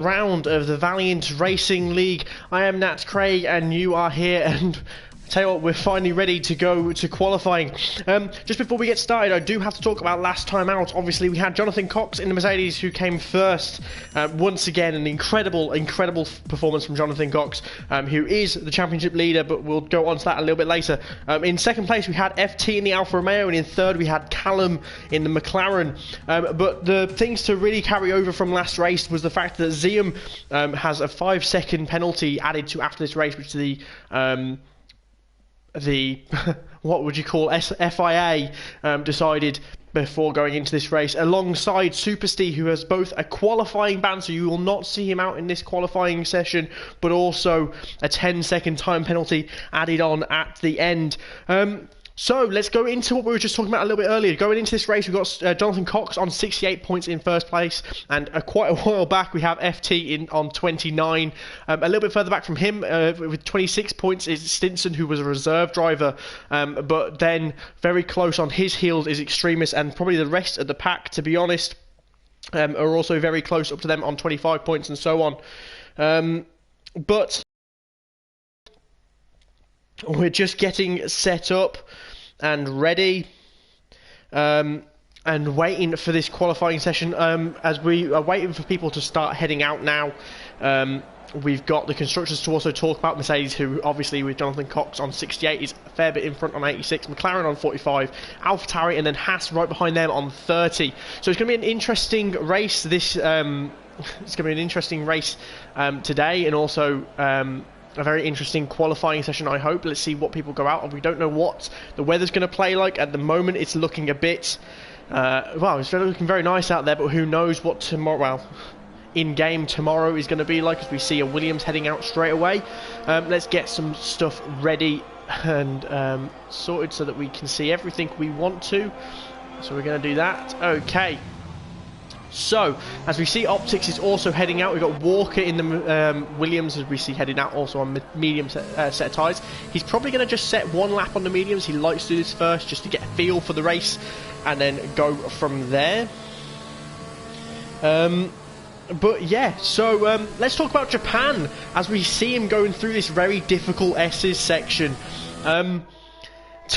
round of the Valiant Racing League. I am Nat Craig and you are here, and tell you what, we're finally ready to go to qualifying. Just before we get started, I do have to talk about last time out. Obviously, we had Jonathan Cox in the Mercedes who came first. Once again, an incredible performance from Jonathan Cox, who is the championship leader, but we'll go on to that a little bit later. In second place, we had FT in the Alfa Romeo, and in third, we had Callum in the McLaren. But the things to really carry over from last race was the fact that Zium has a 5-second penalty added to after this race, which the what would you call FIA decided before going into this race, alongside Super Steve, who has both a qualifying ban, so you will not see him out in this qualifying session, but also a 10-second time penalty added on at the end. So let's go into what we were just talking about a little bit earlier. Going into this race, we've got Jonathan Cox on 68 points in first place, and quite a while back we have FT on 29. A little bit further back from him with 26 points is Stinson, who was a reserve driver, but then very close on his heels is Extremis, and probably the rest of the pack, to be honest, are also very close up to them on 25 points and so on. But we're just getting set up and ready, and waiting for this qualifying session. As we are waiting for people to start heading out now, we've got the constructors to also talk about. Mercedes, who obviously with Jonathan Cox on 68 is a fair bit in front on 86, McLaren on 45, AlphaTauri, and then Haas right behind them on 30. So it's going to be an interesting race. It's going to be an interesting race today, and also a very interesting qualifying session, I hope. Let's see what people go out of. We don't know what the weather's going to play like. At the moment, it's looking a bit... it's looking very nice out there, but who knows what tomorrow... Well, in-game tomorrow is going to be like, as we see a Williams heading out straight away. Let's get some stuff ready and sorted so that we can see everything we want to. So we're going to do that. Okay. So, as we see, Optics is also heading out. We've got Walker in the Williams, as we see, heading out also on medium set of tyres. He's probably going to just set one lap on the mediums. He likes to do this first, just to get a feel for the race, and then go from there. But yeah, so let's talk about Japan, as we see him going through this very difficult S's section.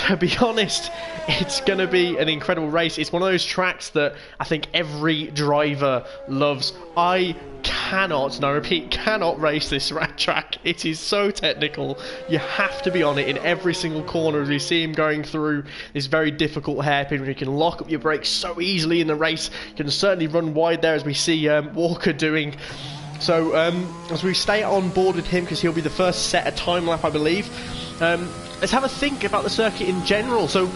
To be honest, it's going to be an incredible race. It's one of those tracks that I think every driver loves. I cannot, and I repeat, cannot race this track. It is so technical. You have to be on it in every single corner, as we see him going through this very difficult hairpin where you can lock up your brakes so easily in the race. You can certainly run wide there, as we see Walker doing. So as we stay on board with him, because he'll be the first set a time lap, I believe. Let's have a think about the circuit in general. So,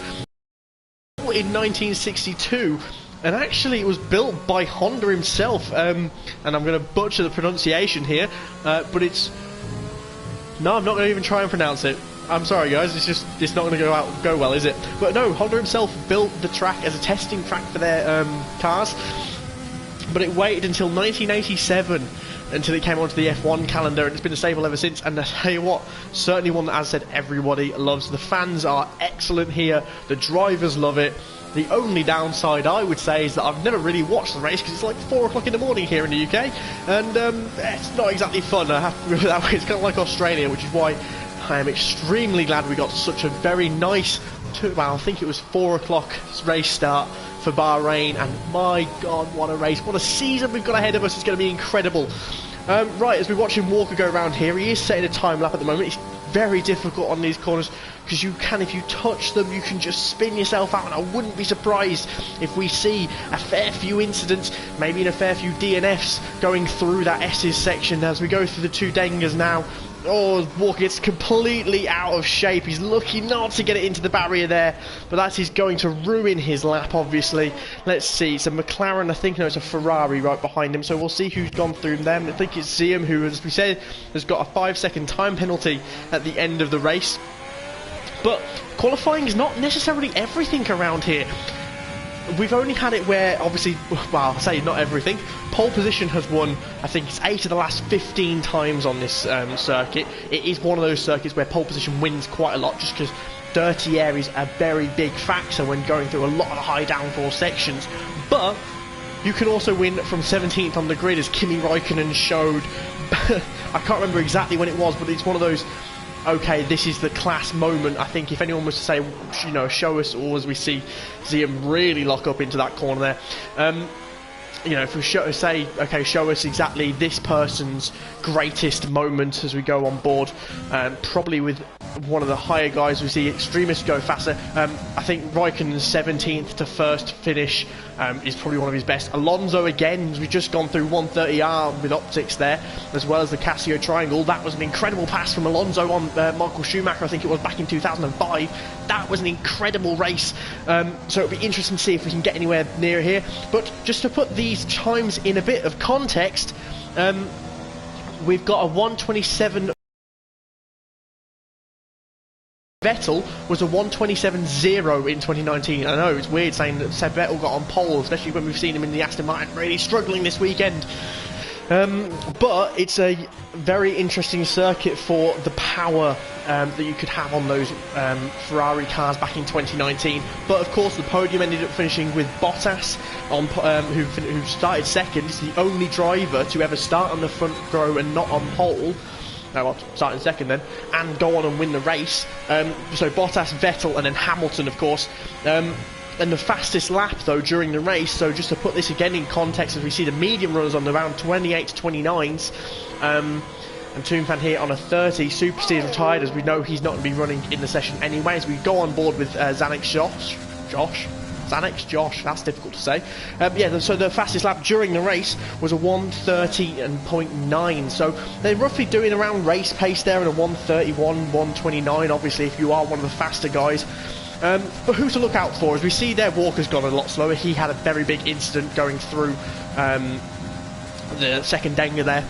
in 1962, and actually it was built by Honda himself, and I'm going to butcher the pronunciation here, but it's... No, I'm not going to even try and pronounce it. I'm sorry guys, it's not going to go well, is it? But no, Honda himself built the track as a testing track for their cars, but it waited until 1987 until it came onto the F1 calendar, and it's been a staple ever since. And I tell you what, certainly one that, as I said, everybody loves. The fans are excellent here, the drivers love it. The only downside, I would say, is that I've never really watched the race, because it's like 4 o'clock in the morning here in the UK, and it's not exactly fun, I have to put it that way. It's kind of like Australia, which is why I am extremely glad we got such a very nice, well, I think it was 4 o'clock race start for Bahrain, and my god, what a race, what a season we've got ahead of us. It's going to be incredible. Right, as we watch him Walker go around here, he is setting a time lap at the moment. It's very difficult on these corners, because you can, if you touch them, you can just spin yourself out, and I wouldn't be surprised if we see a fair few incidents, maybe in a fair few DNFs going through that S's section as we go through the two Dengas now. Oh, Walker gets completely out of shape. He's lucky not to get it into the barrier there, but that is going to ruin his lap, obviously. Let's see, it's a McLaren, I think, no, it's a Ferrari right behind him, so we'll see who's gone through them. I think it's Zium, who, as we said, has got a 5-second time penalty at the end of the race. But qualifying is not necessarily everything around here. We've only had it where, obviously, well, I'll say not everything. Pole position has won, I think it's 8 of the last 15 times on this circuit. It is one of those circuits where pole position wins quite a lot, just because dirty air is a very big factor when going through a lot of high downforce sections. But you can also win from 17th on the grid, as Kimi Raikkonen showed. I can't remember exactly when it was, but it's one of those, okay, this is the class moment. I think if anyone was to say, you know, show us, or as we see him really lock up into that corner there, you know, if we show us exactly this person's greatest moment as we go on board, probably with one of the higher guys, we see extremists go faster. I think Raikkonen's 17th to first finish is probably one of his best. Alonso again, as we've just gone through 130R with optics there, as well as the Casio triangle. That was an incredible pass from Alonso on Michael Schumacher, I think it was, back in 2005. That was an incredible race. So it'll be interesting to see if we can get anywhere near here. But just to put these times in a bit of context, we've got a 127. Vettel was a 127.0 in 2019. I know it's weird saying that Seb Vettel got on pole, especially when we've seen him in the Aston Martin really struggling this weekend. But it's a very interesting circuit for the power that you could have on those Ferrari cars back in 2019. But of course, the podium ended up finishing with Bottas, on who started second. He's the only driver to ever start on the front row and not on pole. Well, starting second then, and go on and win the race. So Bottas, Vettel, and then Hamilton, of course. And the fastest lap, though, during the race, so just to put this again in context, as we see the medium runners on around 28 to 29s, and Toon Fan here on a 30. Supersteer's retired, as we know he's not going to be running in the session anyway, as we go on board with Josh, that's difficult to say. Yeah, so the fastest lap during the race was a 1:30.9. So they're roughly doing around race pace there at a 1:31, 1:29, obviously, if you are one of the faster guys. But who to look out for? As we see there, Walker's gone a lot slower. He had a very big incident going through the second Denga there.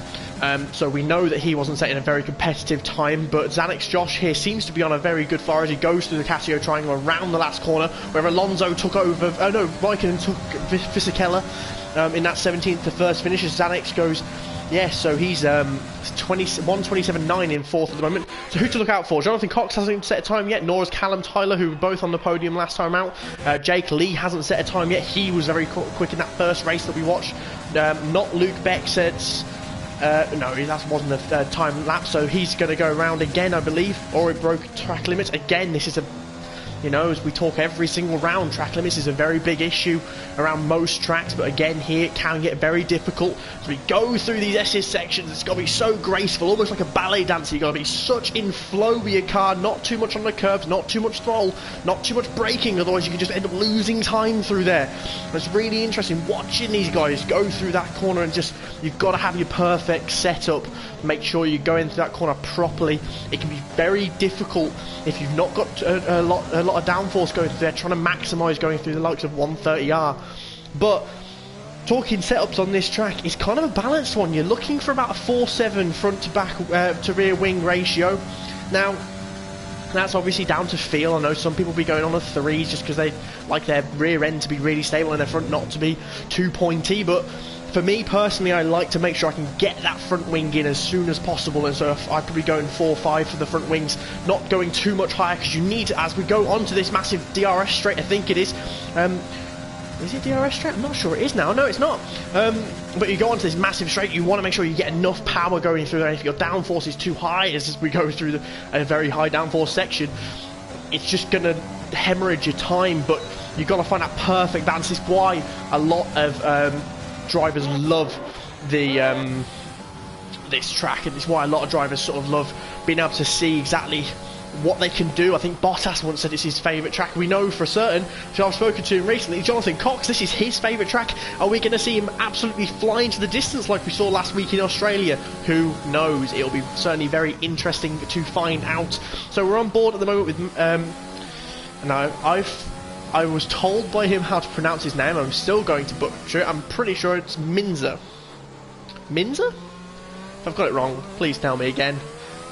So we know that he wasn't setting a very competitive time, but Zanek's Josh here seems to be on a very good fire as he goes through the Casio triangle around the last corner, where Alonso took over, Raikkonen took Fisichella in that 17th to first finish, as Zanex goes, so he's 1:27.9 in fourth at the moment. So who to look out for? Jonathan Cox hasn't set a time yet, nor has Callum Tyler, who were both on the podium last time out. Jake Lee hasn't set a time yet. He was very quick in that first race that we watched. Not Luke Beck sets... no, that wasn't a time lapse, so he's going to go around again, I believe, or it broke track limits. Again, this is a, you know, as we talk every single round, track limits is a very big issue around most tracks, but again, here it can get very difficult. As we go through these SS sections, it's got to be so graceful, almost like a ballet dancer. You've got to be such in flow with your car, not too much on the curbs, not too much throttle, not too much braking, otherwise you can just end up losing time through there. It's really interesting watching these guys go through that corner, and just, you've got to have your perfect setup, make sure you go into that corner properly. It can be very difficult if you've not got a lot of downforce going through there, trying to maximise going through the likes of 130R. But talking setups on this track is kind of a balanced one. You're looking for about a 4:7 front to back to rear wing ratio. Now, that's obviously down to feel. I know some people be going on a 3s just because they like their rear end to be really stable and their front not to be too pointy, but for me personally, I like to make sure I can get that front wing in as soon as possible, and so I'd probably go in 4-5 for the front wings, not going too much higher, because you need to, as we go onto this massive DRS straight, I think it is it DRS straight? I'm not sure it is now. No, it's not. But you go onto this massive straight, you want to make sure you get enough power going through there. If your downforce is too high, as we go through a very high downforce section, it's just going to hemorrhage your time, but you've got to find that perfect balance. This is why a lot of drivers love the this track, and it's why a lot of drivers sort of love being able to see exactly what they can do. I think Bottas once said it's his favourite track. We know for certain, so I've spoken to him recently, Jonathan Cox, this is his favourite track. Are we going to see him absolutely fly into the distance like we saw last week in Australia? Who knows? It'll be certainly very interesting to find out. So we're on board at the moment with now I was told by him how to pronounce his name. I'm still going to butcher it. I'm pretty sure it's Minza. Minza? If I've got it wrong, please tell me again.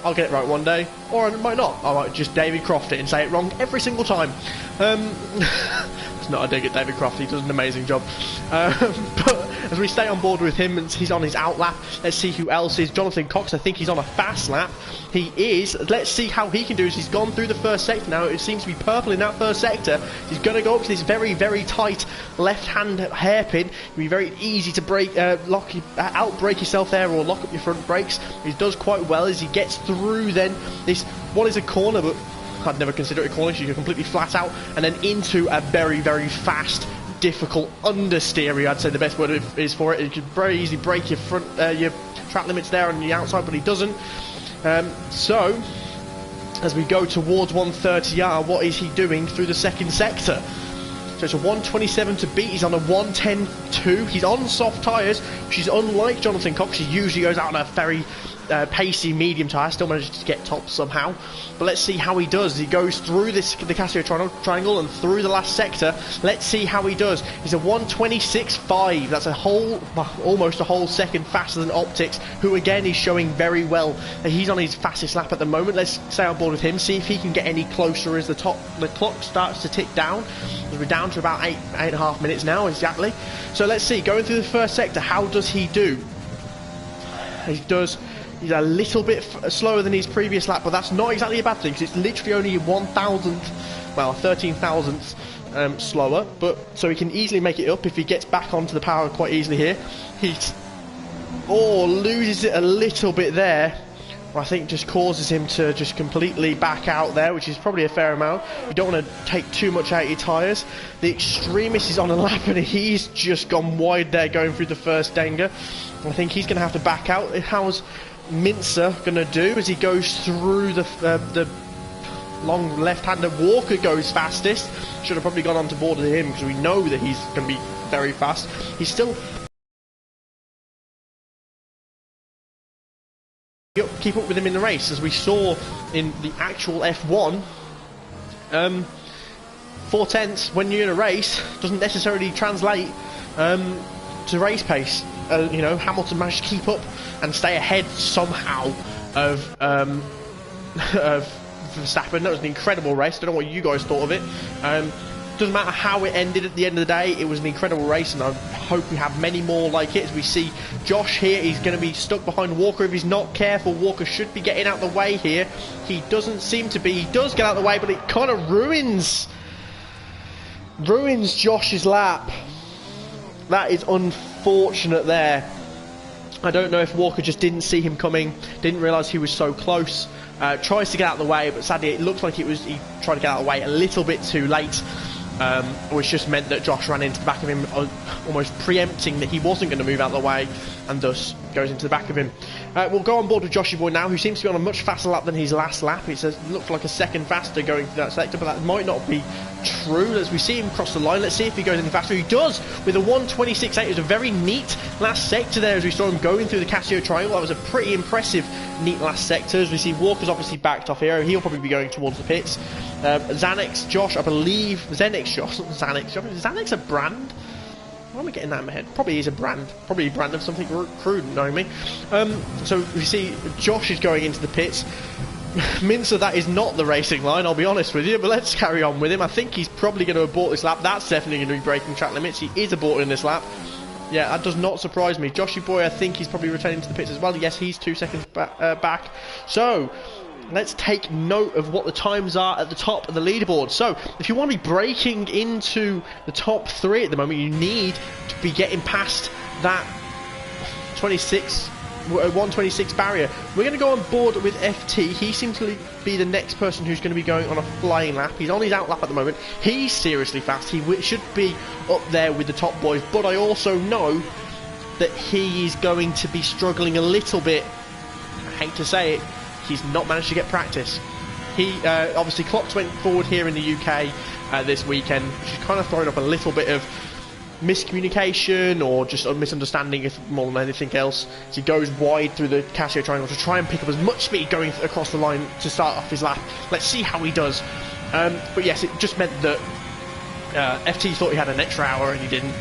I'll get it right one day, or I might not. I might just David Croft it and say it wrong every single time. That's not a dig at David Croft, he does an amazing job. But as we stay on board with him, and he's on his out lap, let's see who else is. Jonathan Cox, I think he's on a fast lap. He is. Let's see how he can do. He's gone through the first sector now. It seems to be purple in that first sector. He's going to go up to this very, very tight left-hand hairpin. It'll be very easy to out-brake yourself there, or lock up your front brakes. He does quite well as he gets through then this, what is a corner, but I'd never consider it a corner, so you're completely flat out, and then into a very, very fast, difficult understeery, I'd say the best word is for it. You could very easily break your front, your track limits there on the outside, but he doesn't. So, as we go towards 130R, what is he doing through the second sector? So it's a 127 to beat. He's on a 110.2. He's on soft tyres, which is unlike Jonathan Cox. He usually goes out on a very pacey medium tyre. Still manages to get top somehow. But let's see how he does. He goes through the Casio triangle and through the last sector. Let's see how he does. He's a 126.5. That's a whole, almost a whole second faster than Optics, who again is showing very well. He's on his fastest lap at the moment. Let's stay on board with him, see if he can get any closer as the clock starts to tick down. We're down to about 8.5 minutes now exactly. So let's see, going through the first sector, how does he do? He's a little bit slower than his previous lap, but that's not exactly a bad thing, because it's literally only 1,000th, well, 13,000th slower, but so he can easily make it up if he gets back onto the power quite easily here. He loses it a little bit there. I think just causes him to just completely back out there, which is probably a fair amount. You don't want to take too much out of your tyres. The Extremist is on a lap and he's just gone wide there going through the first danger. I think he's going to have to back out. How's Mincer going to do as he goes through the long left-hander? Walker goes fastest. Should have probably gone on to board with him because we know that he's going to be very fast. He's still... keep up with him in the race, as we saw in the actual F1. 4/10 when you're in a race doesn't necessarily translate to race pace. You know, Hamilton managed to keep up and stay ahead somehow of Verstappen. That was an incredible race. I don't know what you guys thought of it. Doesn't matter how it ended at the end of the day, it was an incredible race, and I hope we have many more like it. As we see Josh here, he's going to be stuck behind Walker if he's not careful. Walker should be getting out the way here. He doesn't seem to be. He does get out the way, but it kind of ruins Josh's lap. That is unfortunate there. I don't know if Walker just didn't see him coming, didn't realise he was so close. Tries to get out of the way, but sadly it looks like he tried to get out of the way a little bit too late. Which just meant that Josh ran into the back of him, almost preempting that he wasn't going to move out of the way, and thus goes into the back of him. We'll go on board with Joshy Boy now, who seems to be on a much faster lap than his last lap. It looked like a second faster going through that sector, but that might not be true. As we see him cross the line, let's see if he goes any faster. He does, with a 126.8. It was a very neat last sector there as we saw him going through the Casio triangle. That was a pretty impressive, neat last sector. As we see Walker's obviously backed off here. He'll probably be going towards the pits. Xanax Josh, I believe. Xanax Josh, not Xanax Josh. Is Xanax a brand? Why am I getting that in my head? Probably is a brand. Probably a brand of something crude, knowing me. So we see Josh is going into the pits. Mincer, that is not the racing line, I'll be honest with you, but let's carry on with him. I think he's probably going to abort this lap. That's definitely going to be breaking track limits. He is aborting this lap. Yeah, that does not surprise me. Joshy Boy, I think he's probably returning to the pits as well. Yes, he's 2 seconds back. So, let's take note of what the times are at the top of the leaderboard. So, if you want to be breaking into the top 3 at the moment, you need to be getting past that 126 barrier. We're going to go on board with FT. He seems to be the next person who's going to be going on a flying lap. He's on his out lap at the moment. He's seriously fast. He should be up there with the top boys, but I also know that he is going to be struggling a little bit. I hate to say it, he's not managed to get practice. He obviously clocks went forward here in the UK this weekend, which is kind of throwing up a little bit of miscommunication or just a misunderstanding, if more than anything else. So he goes wide through the Casio triangle to try and pick up as much speed going across the line to start off his lap. Let's see how he does. But yes, it just meant that FT thought he had an extra hour and he didn't.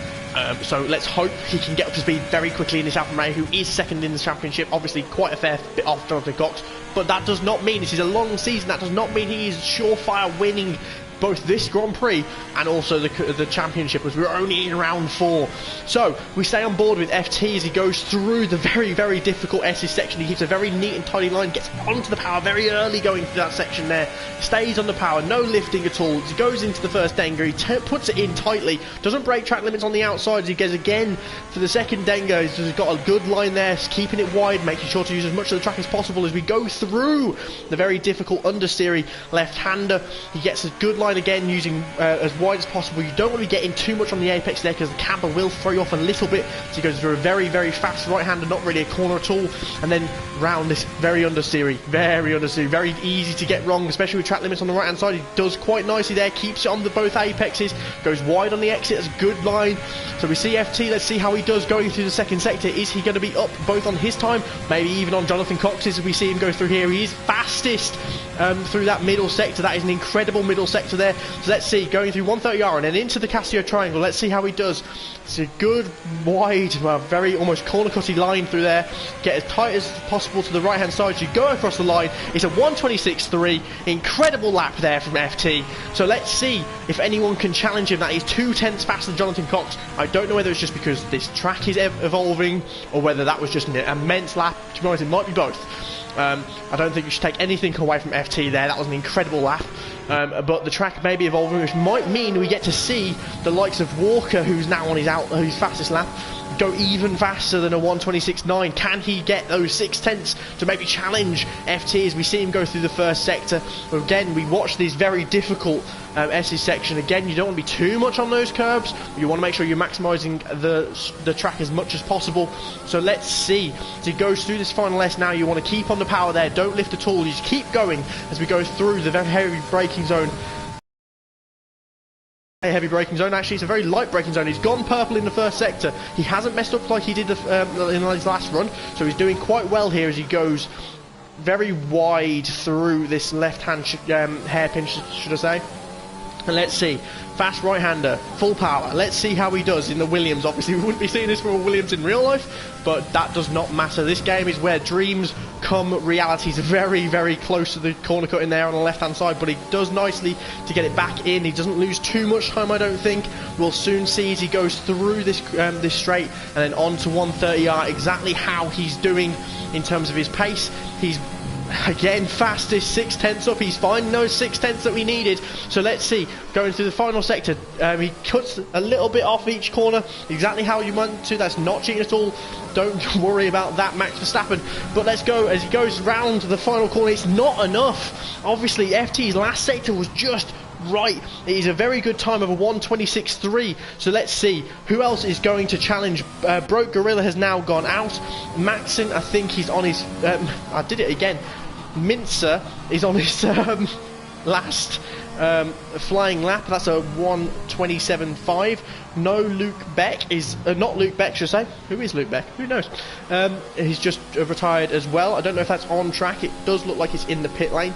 So let's hope he can get up to speed very quickly in this Alfa Romeo, who is second in the championship. Obviously quite a fair bit off Jonathan Cox, but that does not mean, this is a long season, that does not mean he is surefire winning both this Grand Prix and also the championship, as we're only in round 4. So we stay on board with FT as he goes through the very, very difficult S's section. He keeps a very neat and tidy line, gets onto the power very early going through that section there, stays on the power, no lifting at all. He goes into the first Denga, he puts it in tightly, doesn't break track limits on the outsides. He goes again for the second Denga. He's got a good line there, keeping it wide, making sure to use as much of the track as possible as we go through the very difficult understeery left-hander. He gets a good line again, using as wide as possible. You don't want to be getting too much on the apex there because the camber will throw you off a little bit. So he goes through a very, very fast right-hander, not really a corner at all, and then round this very understeery, very easy to get wrong, especially with track limits on the right-hand side. He does quite nicely there, keeps it on the both apexes, goes wide on the exit. That's a good line. So we see FT, let's see how he does going through the second sector. Is he going to be up both on his time, maybe even on Jonathan Cox's as we see him go through here? He is fastest through that middle sector. That is an incredible middle sector there. So let's see, going through 130R and then into the Casio triangle. Let's see how he does. It's a good wide, well, very almost corner cutty line through there. Get as tight as possible to the right hand side. You go across the line. It's a 126.3. Incredible lap there from FT. So let's see if anyone can challenge him. That is 2/10 faster than Jonathan Cox. I don't know whether it's just because this track is evolving or whether that was just an immense lap. To be honest, it might be both. I don't think you should take anything away from FT there. That was an incredible lap. But the track may be evolving, which might mean we get to see the likes of Walker, who's now on his fastest lap, go even faster than a 126.9. Can he get those 6/10 to maybe challenge FT as we see him go through the first sector? But again, we watch these very difficult SE section. Again, you don't want to be too much on those curbs. You want to make sure you're maximising the track as much as possible. So let's see. As he goes through this final S now, you want to keep on the power there. Don't lift at all. You just keep going as we go through the very heavy braking zone. Heavy braking zone. Actually, it's a very light braking zone. He's gone purple in the first sector. He hasn't messed up like he did in his last run, so he's doing quite well here as he goes very wide through this left-hand hairpin, should I say. And let's see, fast right-hander, full power. Let's see how he does in the Williams. Obviously, we wouldn't be seeing this from a Williams in real life, but that does not matter. This game is where dreams come reality. He's very, very close to the corner cut in there on the left-hand side, but he does nicely to get it back in. He doesn't lose too much time, I don't think. We'll soon see as he goes through this straight and then on to 130R exactly how he's doing in terms of his pace. He's again fastest, 6/10 up. He's finding those 6/10 that we needed. So let's see, going through the final sector, he cuts a little bit off each corner, exactly how you want to. That's not cheating at all. Don't worry about that, Max Verstappen. But let's go as he goes round the final corner. It's not enough. Obviously FT's last sector was just right. It is a very good time of a 126.3. So let's see who else is going to challenge. Broke Gorilla has now gone out. Maxon, I think he's on his I did it again. Mincer is on his last flying lap. That's a 127.5. No, Luke Beck is not Luke Beck, should I say. Who is Luke Beck? Who knows? He's just retired as well. I don't know if that's on track. It does look like it's in the pit lane.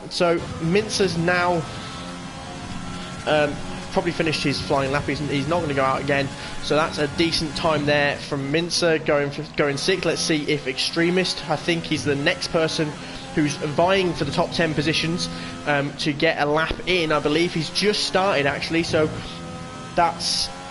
So Mincer's now probably finished his flying lap. He's not going to go out again. So that's a decent time there from Mincer going sixth. Let's see if Extremist, I think he's the next person who's vying for the top 10 positions to get a lap in. I believe he's just started actually, so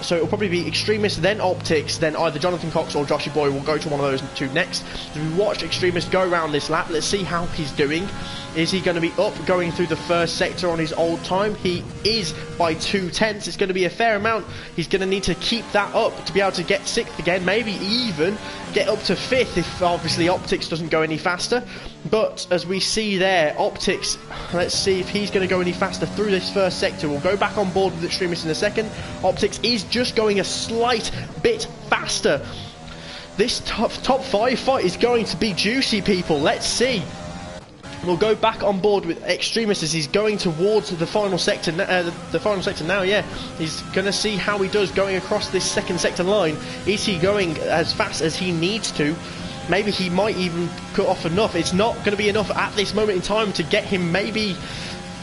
it'll probably be Extremist, then Optics, then either Jonathan Cox or Joshy Boy will go to one of those two next. So we watched Extremist go around this lap. Let's see how he's doing. Is he going to be up going through the first sector on his old time? He is by 2/10. It's going to be a fair amount. He's going to need to keep that up to be able to get 6th again, maybe even get up to 5th if obviously Optics doesn't go any faster. But as we see there, Optics, let's see if he's going to go any faster through this first sector. We'll go back on board with Extremist in a second. Optics is just going a slight bit faster. This top 5 fight is going to be juicy, people. Let's see. We'll go back on board with Extremist as he's going towards the final sector. The final sector now, yeah. He's going to see how he does going across this second sector line. Is he going as fast as he needs to? Maybe he might even cut off enough. It's not going to be enough at this moment in time to get him maybe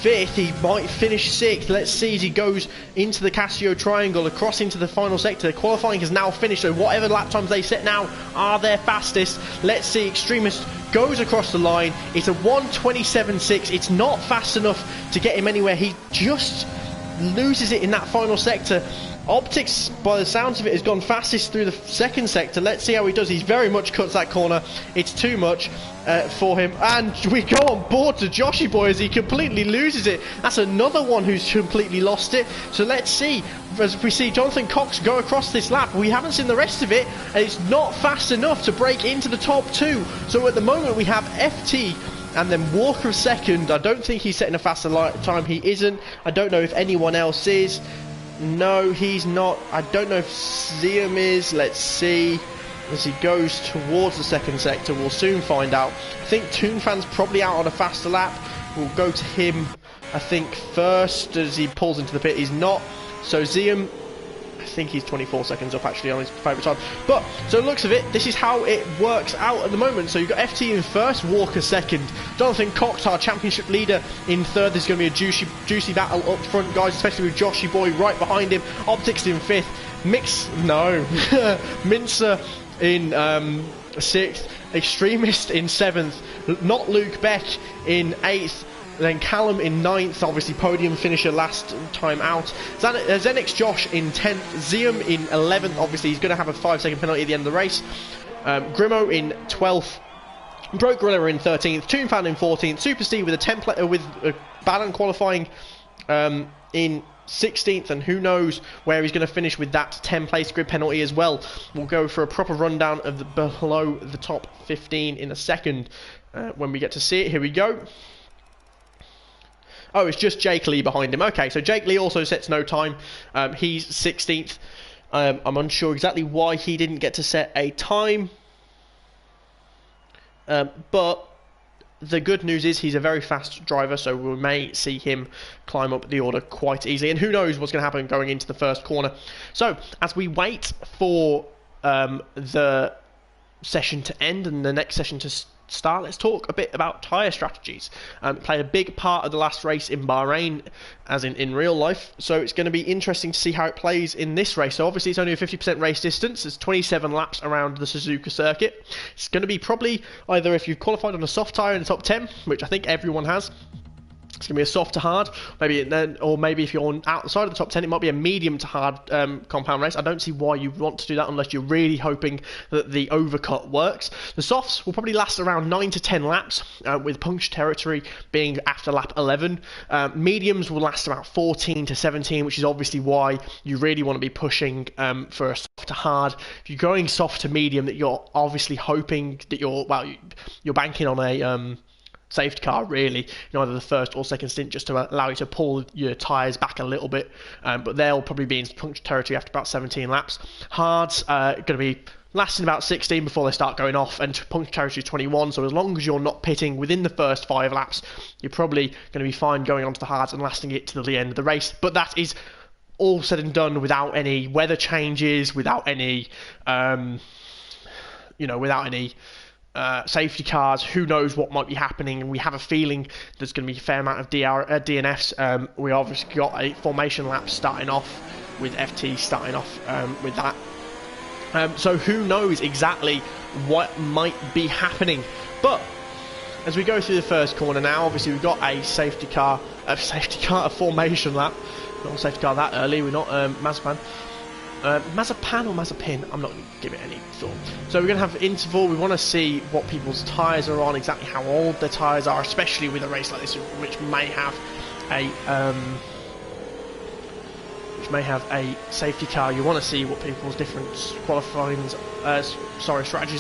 5th, he might finish 6th. Let's see as he goes into the Casio triangle, across into the final sector. Qualifying has now finished, so whatever lap times they set now are their fastest. Let's see, Extremist goes across the line. It's a 1:27.6. It's not fast enough to get him anywhere. He just loses it in that final sector. Optics, by the sounds of it, has gone fastest through the second sector. Let's see how he does. He's very much cuts that corner. It's too much for him. And we go on board to Joshy Boy as he completely loses it. That's another one who's completely lost it. So let's see, as we see Jonathan Cox go across this lap. We haven't seen the rest of it, and it's not fast enough to break into the top 2. So at the moment we have FT and then Walker second. I don't think he's setting a faster time. He isn't. I don't know if anyone else is. No, he's not. I don't know if Zium is. Let's see. As he goes towards the second sector, we'll soon find out. I think Toonfan's probably out on a faster lap. We'll go to him, I think, first as he pulls into the pit. He's not. So Zium, I think he's 24 seconds off actually on his favourite time. But, so looks of it, this is how it works out at the moment. So you've got FT in first, Walker second. Jonathan Cox, our championship leader, in third. There's going to be a juicy battle up front, guys, especially with Joshy Boy right behind him. Optics in fifth. Mincer in 6th. Extremist in 7th. Not Luke Beck in 8th. Then Callum in 9th, obviously podium finisher last time out. Zenix Josh in 10th. Zium in 11th, obviously he's going to have a 5-second penalty at the end of the race. Grimo in 12th. Broke Gorilla in 13th. Toonfan in 14th. Super Steve with a 10 with Balan qualifying in 16th, and who knows where he's going to finish with that 10 place grid penalty as well. We'll go for a proper rundown of the below the top 15 in a second when we get to see it. Here we go. Oh, it's just Jake Lee behind him. Okay, so Jake Lee also sets no time. He's 16th. I'm unsure exactly why he didn't get to set a time. But the good news is he's a very fast driver, so we may see him climb up the order quite easily. And who knows what's going to happen going into the first corner. So, as we wait for the session to end and the next session to start, let's talk a bit about tyre strategies. Played a big part of the last race in Bahrain, as in real life, so it's going to be interesting to see how it plays in this race. So obviously it's only a 50% race distance. There's 27 laps around the Suzuka circuit. It's going to be probably either if you've qualified on a soft tyre in the top 10, which I think everyone has, it's going to be a soft to hard, or maybe if you're outside of the top 10, it might be a medium to hard compound race. I don't see why you want to do that unless you're really hoping that the overcut works. The softs will probably last around 9 to 10 laps, with puncture territory being after lap 11. Mediums will last about 14 to 17, which is obviously why you really want to be pushing for a soft to hard. If you're going soft to medium, that you're obviously hoping that you're banking on a safety car really, either the first or second stint, just to allow you to pull your tyres back a little bit, but they'll probably be in puncture territory after about 17 laps. Hards are going to be lasting about 16 before they start going off, and puncture territory is 21, so as long as you're not pitting within the first 5 laps, you're probably going to be fine going onto the hards and lasting it to the end of the race. But that is all said and done without any weather changes, without any safety cars. Who knows what might be happening, and we have a feeling there's going to be a fair amount of DNFs. We obviously got a formation lap starting off with FT starting off with that. So who knows exactly what might be happening. But as we go through the first corner now, obviously we've got a formation lap. Not a safety car that early. We're not Mazapan. Mazapan or Mazepin, I'm not going to give it any thought. So we're going to have interval. We want to see what people's tyres are on, exactly how old their tyres are, especially with a race like this, which may have a safety car. You want to see what people's different strategies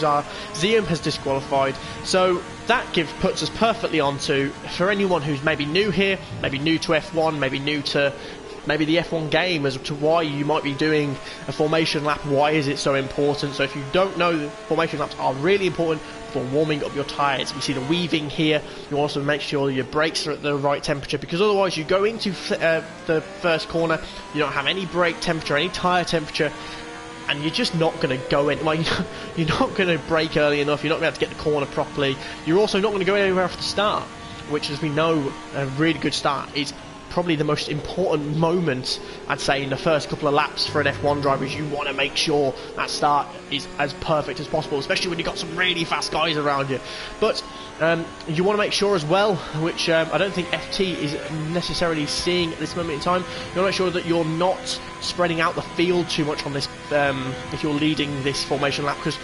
are. Zium has disqualified, so that puts us perfectly onto, for anyone who's maybe new here, maybe new to F1, maybe new to the F1 game, as to why you might be doing a formation lap. Why is it so important? So if you don't know, the formation laps are really important for warming up your tyres. We see the weaving here. You also make sure your brakes are at the right temperature, because otherwise you go into the first corner, you don't have any brake temperature, any tyre temperature, and you're just not going to go in. Like, you're not going to brake early enough, you're not going to be able to get the corner properly, you're also not going to go anywhere off the start. which, as we know, a really good start is probably the most important moment, I'd say, in the first couple of laps for an F1 driver. Is you want to make sure that start is as perfect as possible, especially when you've got some really fast guys around you. But you want to make sure as well, which I don't think FT is necessarily seeing at this moment in time, you want to make sure that you're not spreading out the field too much on this if you're leading this formation lap, because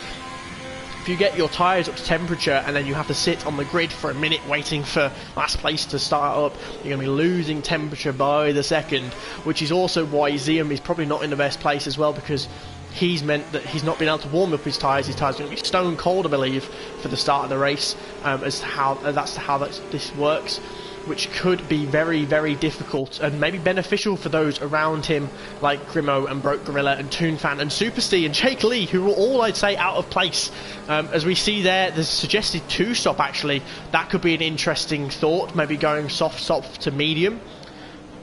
if you get your tyres up to temperature and then you have to sit on the grid for a minute waiting for last place to start up, you're going to be losing temperature by the second, which is also why Zium is probably not in the best place as well, because he's meant that he's not been able to warm up his tyres. His tyres are going to be stone cold, I believe, for the start of the race, that's how this works, which could be very, very difficult and maybe beneficial for those around him like Grimo and Broke Gorilla and Toonfan and Super C and Jake Lee, who are all, I'd say, out of place. As we see there, there's suggested 2-stop actually. That could be an interesting thought, maybe going soft stop to medium.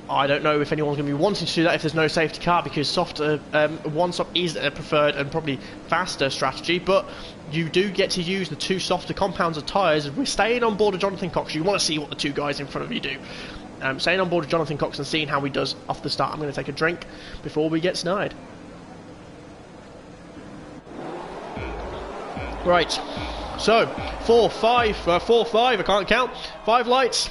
I don't know if anyone's going to be wanting to do that if there's no safety car, because soft one stop is a preferred and probably faster strategy, but you do get to use the 2 softer compounds of tyres. If we're staying on board of Jonathan Cox, you want to see what the 2 guys in front of you do. Staying on board of Jonathan Cox and seeing how he does off the start. I'm going to take a drink before we get started. Right, so 4, 5, I can't count, 5 lights,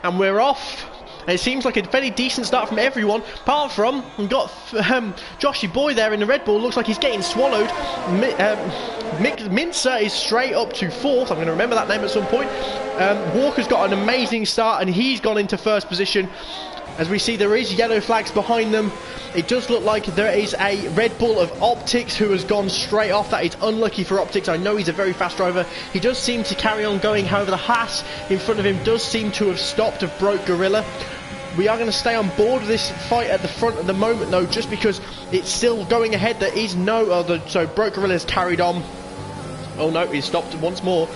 and we're off. And it seems like a very decent start from everyone, apart from, we've got Joshy Boy there in the Red Bull. Looks like he's getting swallowed. Mincer is straight up to 4th. I'm going to remember that name at some point. Walker's got an amazing start, and he's gone into 1st position. As we see, there is yellow flags behind them. It does look like there is a Red Bull of Optics who has gone straight off. That is unlucky for Optics. I know he's a very fast driver. He does seem to carry on going. However, the Haas in front of him does seem to have stopped, of Broke Gorilla. We are going to stay on board with this fight at the front at the moment, though, just because it's still going ahead. There is no other. So Broke Gorilla has carried on. Oh no, he's stopped once more.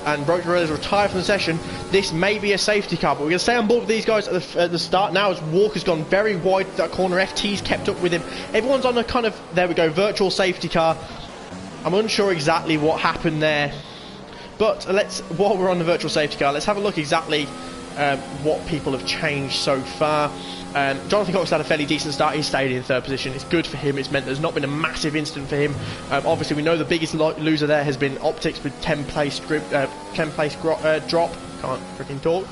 And Broke Gorilla is retired from the session. This may be a safety car, but we're going to stay on board with these guys at the start now, as Walker's gone very wide that corner. FT's kept up with him. Everyone's on a kind of, there we go, virtual safety car. I'm unsure exactly what happened there, but while we're on the virtual safety car, let's have a look exactly what people have changed so far. Jonathan Cox had a fairly decent start. He stayed in 3rd position. It's good for him. It's meant there's not been a massive incident for him. Obviously, we know the biggest loser there has been Optics with 10th place drop. Can't freaking talk.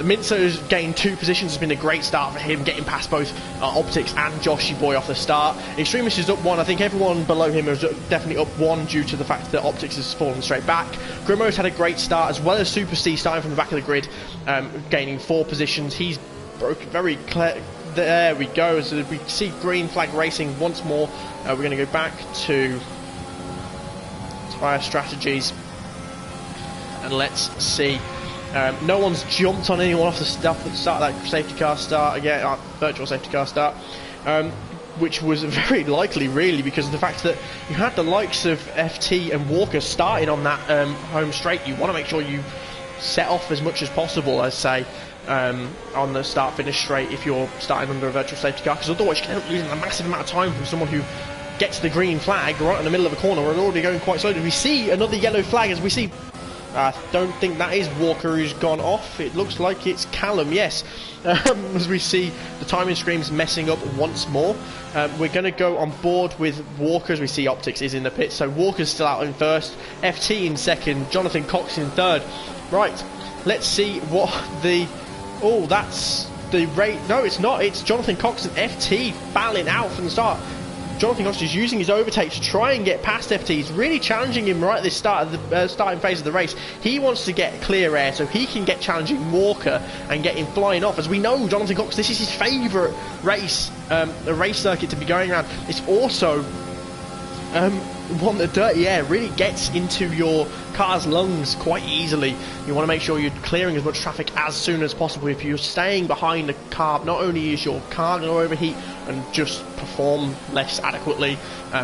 Mincer has gained 2 positions. Has been a great start for him, getting past both Optics and Joshy Boy off the start. Extremist is up 1. I think everyone below him is definitely up 1 due to the fact that Optics has fallen straight back. Grimo's had a great start, as well as Super C starting from the back of the grid, gaining 4 positions. He's broken very clear. There we go. So we see green flag racing once more. We're going to go back to tyre strategies, and let's see. No one's jumped on anyone off the start of that safety car start again, virtual safety car start, which was very likely, really, because of the fact that you had the likes of FT and Walker starting on that home straight. You want to make sure you set off as much as possible, I'd say, on the start-finish straight if you're starting under a virtual safety car, because otherwise you can end up losing a massive amount of time from someone who gets the green flag right in the middle of a corner. We're already going quite slowly. We see another yellow flag, as we see. I don't think that is Walker who's gone off. It looks like it's Callum, yes. As we see the timing screens messing up once more. We're going to go on board with Walker, as we see Optics is in the pit. So Walker's still out in 1st, FT in 2nd, Jonathan Cox in 3rd. Right, let's see what the... Oh, that's the rate. No, it's not. It's Jonathan Cox and FT battling out from the start. Jonathan Cox is using his overtake to try and get past FT. He's really challenging him right at the start of the starting phase of the race. He wants to get clear air so he can get challenging Walker and get him flying off. As we know, Jonathan Cox, this is his favourite race, the race circuit to be going around. It's also one that dirty air really gets into your car's lungs quite easily. You want to make sure you're clearing as much traffic as soon as possible. If you're staying behind the car, not only is your car going to overheat and just perform less adequately,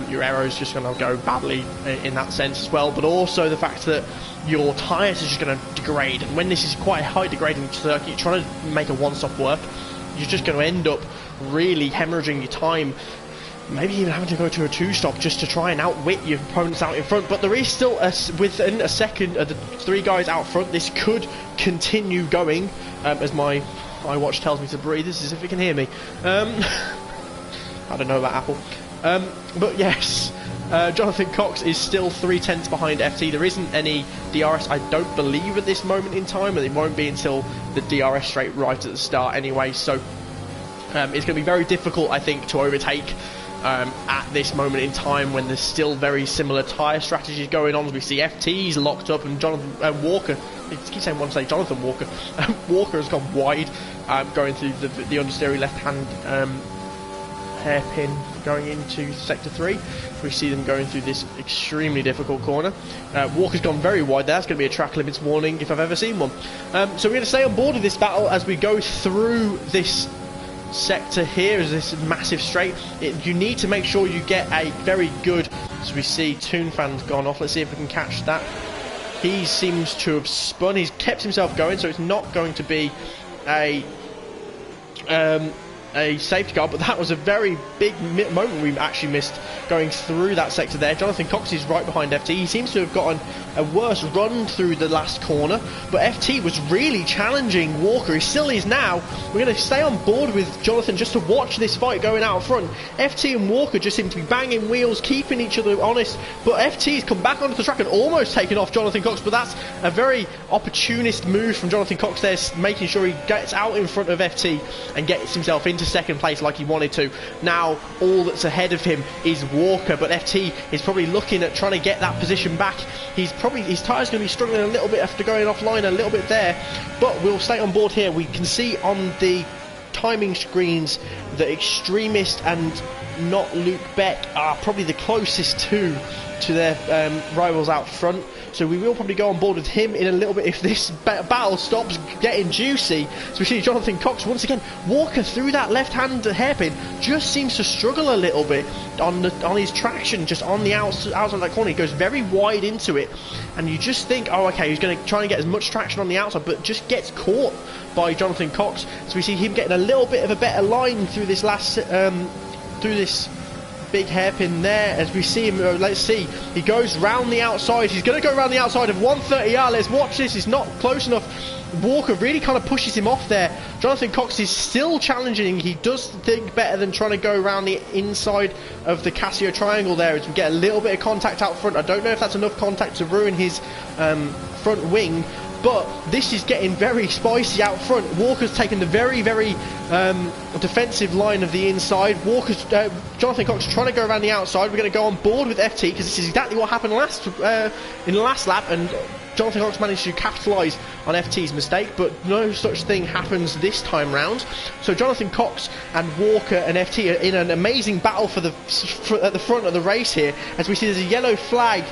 your aero's just going to go badly in that sense as well, but also the fact that your tyres are just going to degrade. And when this is quite a high degrading circuit, you're trying to make a one-stop work, you're just going to end up really hemorrhaging your time maybe even having to go to a two-stop just to try and outwit your opponents out in front. But there is still, within a second of the 3 guys out front, this could continue going, as my iWatch tells me to breathe. This is if it can hear me. I don't know about Apple. But yes, Jonathan Cox is still 3/10 behind FT. There isn't any DRS, I don't believe, at this moment in time, and it won't be until the DRS straight right at the start anyway. So it's going to be very difficult, I think, to overtake at this moment in time when there's still very similar tyre strategies going on. As we see FT's locked up and Jonathan Walker, I keep saying one, say Jonathan Walker, Walker has gone wide, going through the understeery left-hand hairpin going into sector 3. We see them going through this extremely difficult corner. Walker's gone very wide there. That's going to be a track limits warning if I've ever seen one. So we're going to stay on board of this battle as we go through this sector here, as this massive straight. You need to make sure you get a very good, as we see Toon Fan's gone off. Let's see if we can catch that. He seems to have spun. He's kept himself going, so it's not going to be a safety car, but that was a very big moment we actually missed going through that sector there. Jonathan Cox is right behind FT. He seems to have gotten a worse run through the last corner, but FT was really challenging Walker. He still is now. We're going to stay on board with Jonathan just to watch this fight going out front. FT and Walker just seem to be banging wheels, keeping each other honest, but FT's come back onto the track and almost taken off Jonathan Cox, but that's a very opportunist move from Jonathan Cox there, making sure he gets out in front of FT and gets himself into second place like he wanted to. Now all that's ahead of him is Walker, but FT is probably looking at trying to get that position back. His tyres going to be struggling a little bit after going offline a little bit there, but we'll stay on board here. We can see on the timing screens that Extremist and not Luke Beck are probably the closest to their rivals out front, so we will probably go on board with him in a little bit if this battle stops getting juicy. So we see Jonathan Cox once again. Walker through that left-hand hairpin just seems to struggle a little bit on his traction, just on the outside of that corner. He goes very wide into it, and you just think, oh okay, he's going to try and get as much traction on the outside, but just gets caught by Jonathan Cox. So we see him getting a little bit of a better line through this last through this big hairpin there. As we see him, let's see, he goes round the outside. He's going to go around the outside of 130R. Let's watch this. He's not close enough. Walker really kind of pushes him off there. Jonathan Cox is still challenging. He does think better than trying to go around the inside of the Casio triangle there, as we get a little bit of contact out front. I don't know if that's enough contact to ruin his front wing, but this is getting very spicy out front. Walker's taken the very, very defensive line of the inside. Jonathan Cox trying to go around the outside. We're going to go on board with FT, because this is exactly what happened in the last lap, and Jonathan Cox managed to capitalise on FT's mistake, but no such thing happens this time round. So Jonathan Cox and Walker and FT are in an amazing battle at the front of the race here, as we see there's a yellow flag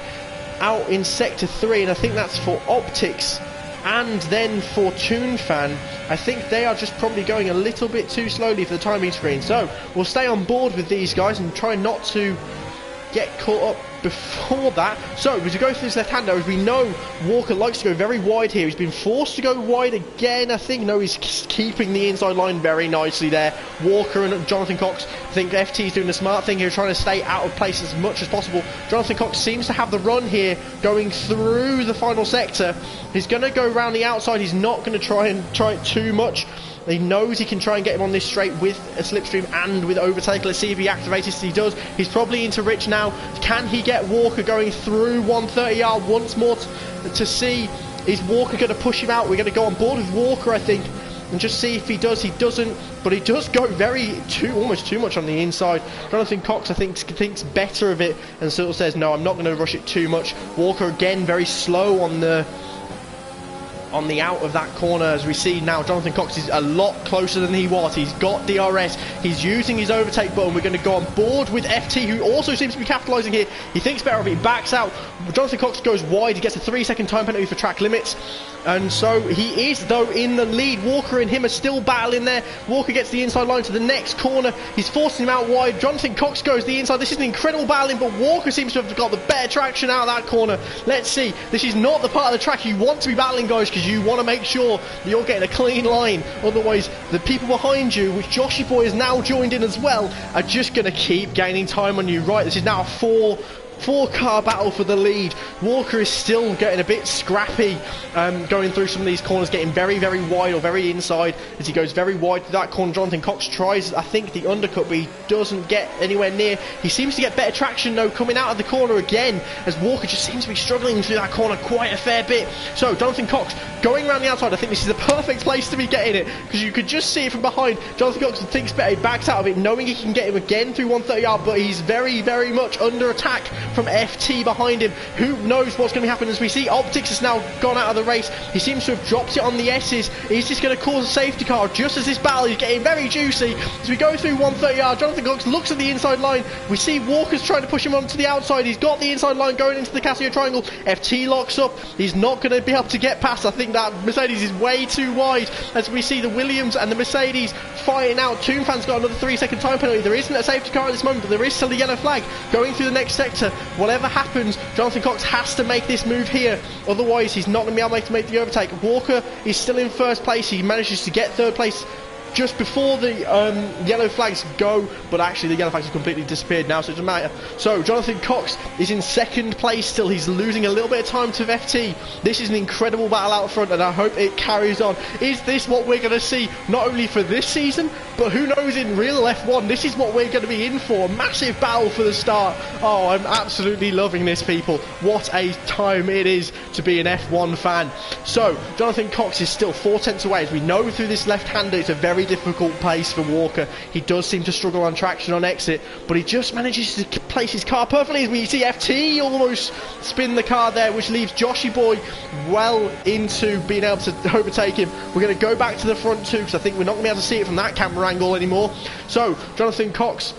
out in sector 3, and I think that's for Optics and then for Toon Fan. I think they are just probably going a little bit too slowly for the timing screen, so we'll stay on board with these guys and try not to get caught up before that. So as we go through this left-hander, as we know Walker likes to go very wide here. He's been forced to go wide again, I think. No, he's keeping the inside line very nicely there. Walker and Jonathan Cox, I think FT's doing the smart thing here, trying to stay out of place as much as possible. Jonathan Cox seems to have the run here going through the final sector. He's going to go around the outside. He's not going to try it too much. He knows he can try and get him on this straight with a slipstream and with overtake. Let's see if he activates. He does. He's probably into Rich now. Can he get Walker going through 130R once more to see, is Walker going to push him out? We're going to go on board with Walker, I think, and just see if he does. He doesn't, but he does go almost too much on the inside. Jonathan Cox, I think, thinks better of it and sort of says, no, I'm not going to rush it too much. Walker again very slow on the out of that corner. As we see now, Jonathan Cox is a lot closer than he was. He's got DRS. He's using his overtake button. We're going to go on board with FT, who also seems to be capitalising here. He thinks better of it. He backs out. Jonathan Cox goes wide. He gets a 3-second time penalty for track limits. And so he is, though, in the lead. Walker and him are still battling there. Walker gets the inside line to the next corner. He's forcing him out wide. Jonathan Cox goes the inside. This is an incredible battling, but Walker seems to have got the better traction out of that corner. Let's see. This is not the part of the track you want to be battling, guys, because you want to make sure that you're getting a clean line. Otherwise, the people behind you, which Joshy Boy has now joined in as well, are just going to keep gaining time on you. Right, this is now a four-car battle for the lead. Walker is still getting a bit scrappy, going through some of these corners, getting very, very wide or very inside. As he goes very wide to that corner, Jonathan Cox tries, I think, the undercut, but he doesn't get anywhere near. He seems to get better traction, though, coming out of the corner again, as Walker just seems to be struggling through that corner quite a fair bit. So, Jonathan Cox going around the outside. I think this is the perfect place to be getting it, because you could just see it from behind. Jonathan Cox thinks better, he backs out of it, knowing he can get him again through 130R, but he's very, very much under attack from FT behind him. Who knows what's going to happen? As we see, Optics has now gone out of the race. He seems to have dropped it on the S's. He's just going to cause a safety car just as this battle is getting very juicy. As we go through 130R, Jonathan Cox looks at the inside line. We see Walker's trying to push him onto the outside. He's got the inside line going into the Casio triangle. FT locks up. He's not going to be able to get past. I think that Mercedes is way too wide. As we see the Williams and the Mercedes fighting out. Toonfan's got another 3-second time penalty. There isn't a safety car at this moment, but there is still a yellow flag going through the next sector. Whatever happens, Jonathan Cox has to make this move here, otherwise he's not going to be able to make the overtake. Walker is still in first place. He manages to get third place just before the yellow flags go, but actually the yellow flags have completely disappeared now, so it doesn't matter. So Jonathan Cox is in second place still. He's losing a little bit of time to FT. This is an incredible battle out front, and I hope it carries on. Is this what we're going to see, not only for this season, but who knows, in real F1? This is what we're going to be in for. A massive battle for the start. Oh, I'm absolutely loving this, people. What a time it is to be an F1 fan. So Jonathan Cox is still 4 tenths away. As we know through this left-hander, it's a very difficult pace for Walker. He does seem to struggle on traction on exit, but he just manages to place his car perfectly. As we see FT almost spin the car there, which leaves Joshy Boy well into being able to overtake him. We're going to go back to the front too, because I think we're not going to be able to see it from that camera angle anymore. So Jonathan Cox,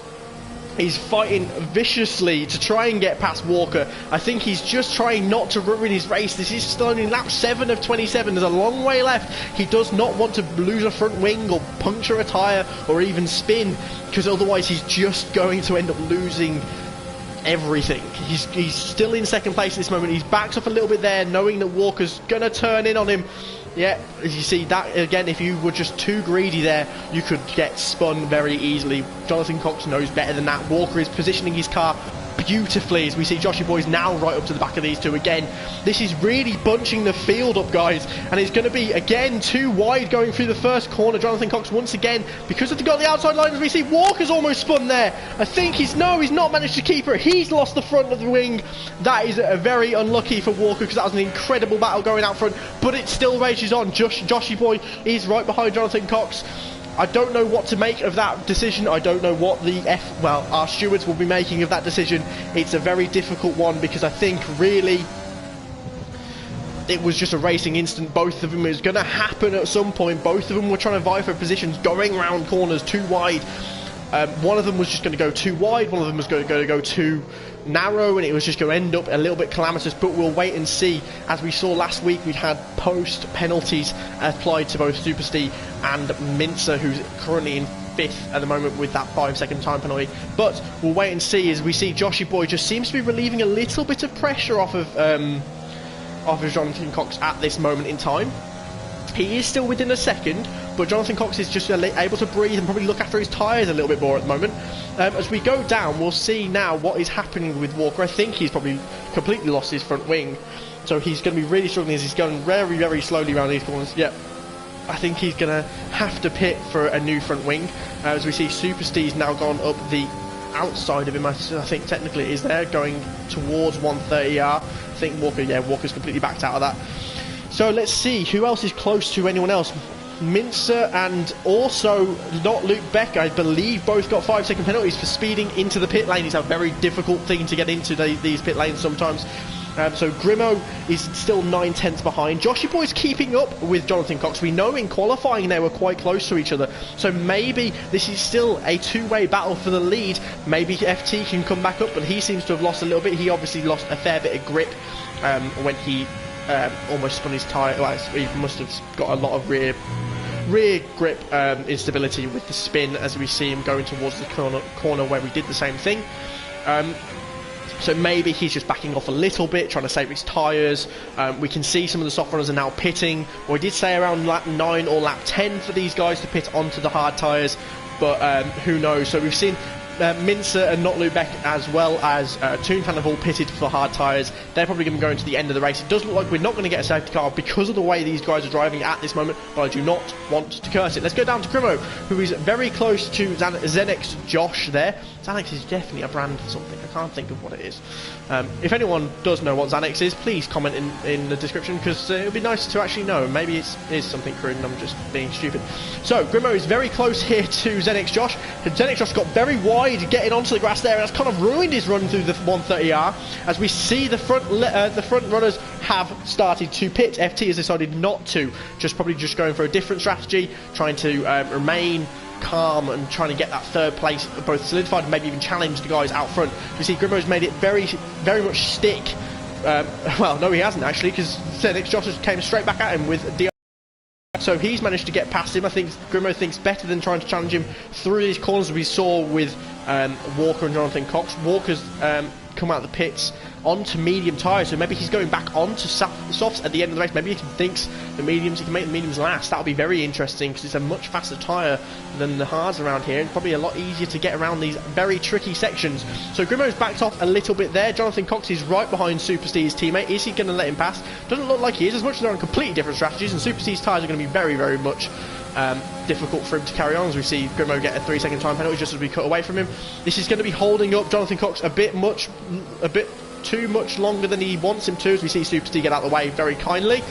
he's fighting viciously to try and get past Walker. I think he's just trying not to ruin his race. This is still only lap 7 of 27. There's a long way left. He does not want to lose a front wing or puncture a tyre or even spin, because otherwise he's just going to end up losing everything. He's still in second place at this moment. He's backed up a little bit there, knowing that Walker's going to turn in on him. Yeah, as you see that again, if you were just too greedy there, you could get spun very easily. Jonathan Cox knows better than that. Walker is positioning his car beautifully, as we see Joshy Boy's now right up to the back of these two again. This is really bunching the field up, guys, and it's going to be again too wide going through the first corner. Jonathan Cox once again, because they've got the outside line, as we see Walker's almost spun there. I think he's not managed to keep her. He's lost the front of the wing. That is very unlucky for Walker, because that was an incredible battle going out front, but it still rages on. Joshy Boy is right behind Jonathan Cox. I don't know what to make of that decision. I don't know what our stewards will be making of that decision. It's a very difficult one, because I think really it was just a racing instant. Both of them, it was going to happen at some point. Both of them were trying to vie for positions, going around corners too wide. One of them was just going to go too wide, one of them was going to go too narrow, and it was just going to end up a little bit calamitous, but we'll wait and see. As we saw last week, we'd had post penalties applied to both Super Steve and Mincer, who's currently in 5th at the moment with that 5-second time penalty. But we'll wait and see, as we see Joshy Boy just seems to be relieving a little bit of pressure off of Jonathan Cox at this moment in time. He is still within a second, but Jonathan Cox is just able to breathe and probably look after his tyres a little bit more at the moment. As we go down, we'll see now what is happening with Walker. I think he's probably completely lost his front wing, so he's going to be really struggling as he's going very, very slowly around these corners. Yep, I think he's going to have to pit for a new front wing. As we see Super Steve's now gone up the outside of him, I think technically it is there, going towards 130R. I think Walker's completely backed out of that. So let's see who else is close to anyone else. Mincer and also not Luke Beck, I believe, both got 5-second penalties for speeding into the pit lane. It's a very difficult thing to get into these pit lanes sometimes. So Grimo is still 9 tenths behind. Joshy Boy's keeping up with Jonathan Cox. We know in qualifying they were quite close to each other, so maybe this is still a two-way battle for the lead. Maybe FT can come back up, but he seems to have lost a little bit. He obviously lost a fair bit of grip when he almost spun his tyre. Well, he must have got a lot of rear grip instability with the spin, as we see him going towards the corner where we did the same thing. So maybe he's just backing off a little bit, trying to save his tyres. We can see some of the soft runners are now pitting. Well, I did say around lap 9 or lap 10 for these guys to pit onto the hard tyres, but who knows. So we've seen Mincer and Not Lubeck as well as Toonfan have all pitted for hard tyres. They're probably going to go into the end of the race. It does look like we're not going to get a safety car because of the way these guys are driving at this moment, but I do not want to curse it. Let's go down to Grimo, who is very close to Zenix Josh there. Xanax is definitely a brand for something. I can't think of what it is. If anyone does know what Xanax is, please comment in the description, because it would be nice to actually know. Maybe it is something crude and I'm just being stupid. So Grimo is very close here to Zenix Josh. Zenix Josh got very wide getting onto the grass there, and that's kind of ruined his run through the 130R. As we see the front runners have started to pit. FT has decided not to, probably going for a different strategy, trying to remain calm and trying to get that third place both solidified and maybe even challenge the guys out front. You see Grimo's made it very much stick. Well, no, he hasn't actually, because Zenix Josh just came straight back at him with the. So he's managed to get past him. I think Grimo thinks better than trying to challenge him through these corners we saw with Walker and Jonathan Cox. Walker's come out of the pits onto medium tyres, so maybe he's going back onto softs at the end of the race. Maybe he thinks the mediums, he can make the mediums last. That'll be very interesting, because it's a much faster tyre than the hards around here, and probably a lot easier to get around these very tricky sections. So Grimo's backed off a little bit there. Jonathan Cox is right behind Super Steve's teammate. Is he going to let him pass? Doesn't look like he is, as much as they're on completely different strategies, and Super Steve's tyres are going to be very much difficult for him to carry on, as we see Grimo get a 3-second time penalty just as we cut away from him. This is going to be holding up Jonathan Cox a bit too much longer than he wants him to, as we see Super Steve get out of the way very kindly.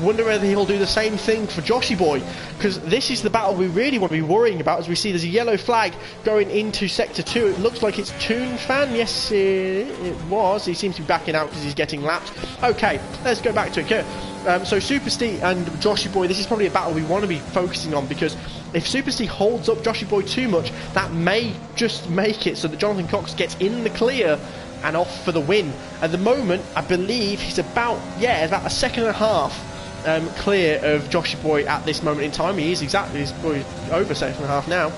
Wonder whether he'll do the same thing for Joshy Boy, because this is the battle we really want to be worrying about, as we see there's a yellow flag going into Sector 2. It looks like it's Toonfan. Yes, it was. He seems to be backing out because he's getting lapped. Okay, let's go back to it. So Super Steve and Joshy Boy, this is probably a battle we want to be focusing on, because if Super Steve holds up Joshy Boy too much, that may just make it so that Jonathan Cox gets in the clear and off for the win. At the moment, I believe he's about a second and a half clear of Joshy Boy at this moment in time. He is exactly, he's over a second and a half now.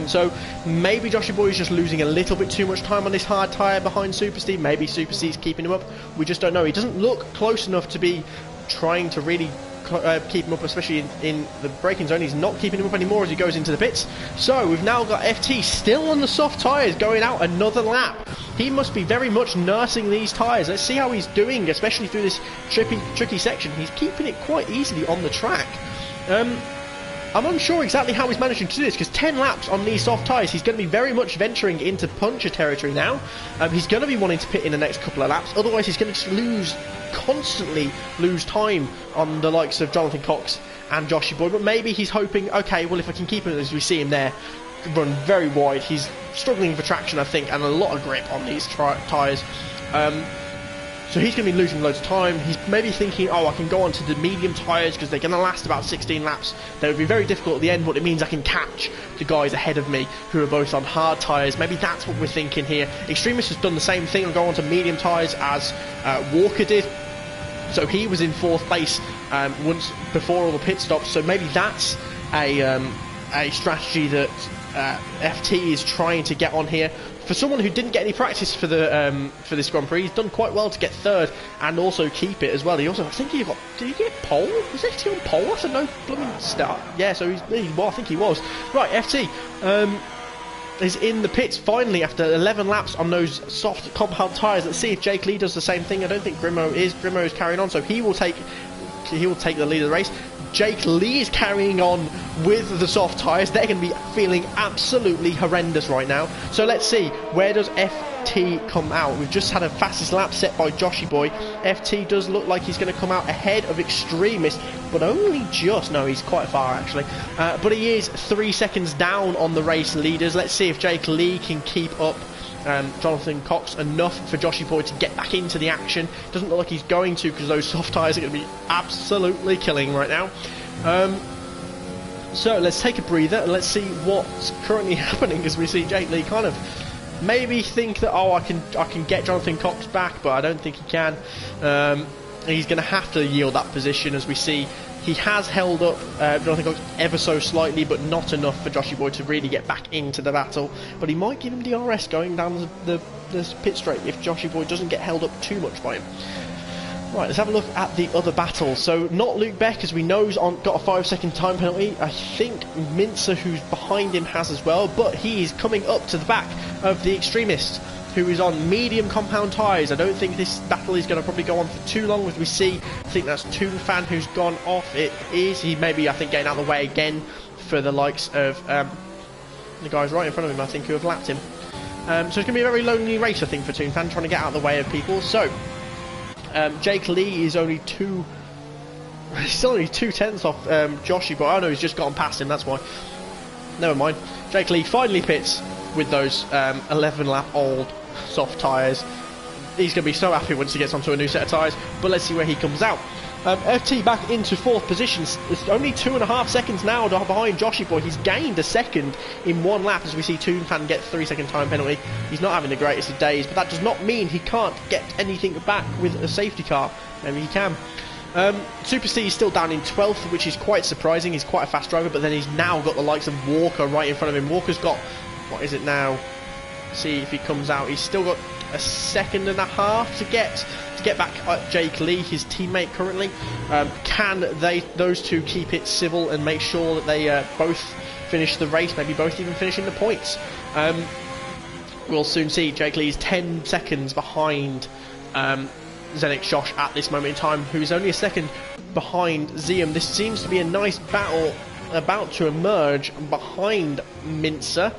So maybe Joshy Boy is just losing a little bit too much time on this hard tyre behind Super Steve. Maybe Super Steve's keeping him up. We just don't know. He doesn't look close enough to be trying to really keep him up, especially in the braking zone. He's not keeping him up anymore as he goes into the pits. So we've now got FT still on the soft tyres, going out another lap. He must be very much nursing these tyres. Let's see how he's doing, especially through this tricky section. He's keeping it quite easily on the track. I'm unsure exactly how he's managing to do this, because 10 laps on these soft tyres, he's going to be very much venturing into puncher territory now. He's going to be wanting to pit in the next couple of laps, otherwise he's going to just constantly lose time on the likes of Jonathan Cox and Joshy Boy. But maybe he's hoping, okay, well, if I can keep him, as we see him there, run very wide. He's struggling for traction, I think, and a lot of grip on these tyres. So he's going to be losing loads of time. He's maybe thinking, oh, I can go on to the medium tyres because they're going to last about 16 laps. They would be very difficult at the end, but it means I can catch the guys ahead of me who are both on hard tyres. Maybe that's what we're thinking here. Extremist has done the same thing and go on to medium tyres as Walker did. So he was in 4th place once before all the pit stops. So maybe that's a strategy that FT is trying to get on here. For someone who didn't get any practice for this Grand Prix, he's done quite well to get 3rd and also keep it as well. He also, I think did he get pole? Was FT on pole? That's a no blooming start. Yeah, so well, I think he was. Right, FT is in the pits finally after 11 laps on those soft compound tyres. Let's see if Jake Lee does the same thing. I don't think Grimo is. Grimo is carrying on, so he will take the lead of the race. Jake Lee is carrying on with the soft tyres. They're going to be feeling absolutely horrendous right now. So let's see, where does FT come out? We've just had a fastest lap set by Joshy Boy. FT does look like he's going to come out ahead of Extremist, but only just. No, he's quite far actually. But he is 3 seconds down on the race leaders. Let's see if Jake Lee can keep up Jonathan Cox enough for Joshy Boy to get back into the action. Doesn't look like he's going to, because those soft tyres are going to be absolutely killing right now. So let's take a breather and let's see what's currently happening, as we see Jake Lee kind of maybe think that, oh, I can get Jonathan Cox back, but I don't think he can. he's going to have to yield that position. As we see, he has held up Jonathan Cox ever so slightly, but not enough for Joshy Boy to really get back into the battle. But he might give him DRS going down the pit straight if Joshy Boy doesn't get held up too much by him. Right, let's have a look at the other battle. So, not Luke Beck, as we know, has got a 5-second time penalty. I think Mincer, who's behind him, has as well, but he is coming up to the back of the Extremist, who is on medium compound tyres. I don't think this battle is going to probably go on for too long, as we see. I think that's Toonfan who's gone off. It is. He may be, I think, getting out of the way again for the likes of the guys right in front of him, I think, who have lapped him. So it's going to be a very lonely race, I think, for Toonfan, trying to get out of the way of people. So, Jake Lee is only he's still only 2/10 off Joshy, but I know he's just gotten past him, that's why. Never mind. Jake Lee finally pits with those 11 lap old soft tyres. He's going to be so happy once he gets onto a new set of tyres, but let's see where he comes out. FT back into 4th position. It's only 2.5 seconds now behind Joshy Boy. He's gained a second in 1 lap, as we see Toonfan get 3-second time penalty. He's not having the greatest of days, but that does not mean he can't get anything back with a safety car. Maybe he can. Super C is still down in 12th, which is quite surprising. He's quite a fast driver, but then he's now got the likes of Walker right in front of him. Walker's got, what is it now? See if he comes out. He's still got a 1.5 seconds to get back at Jake Lee, his teammate currently. Can those two keep it civil and make sure that they both finish the race, maybe both even finishing the points? We'll soon see. Jake Lee's 10 seconds behind Zenix Josh at this moment in time, who is only a second behind Zium. This seems to be a nice battle about to emerge behind Mincer,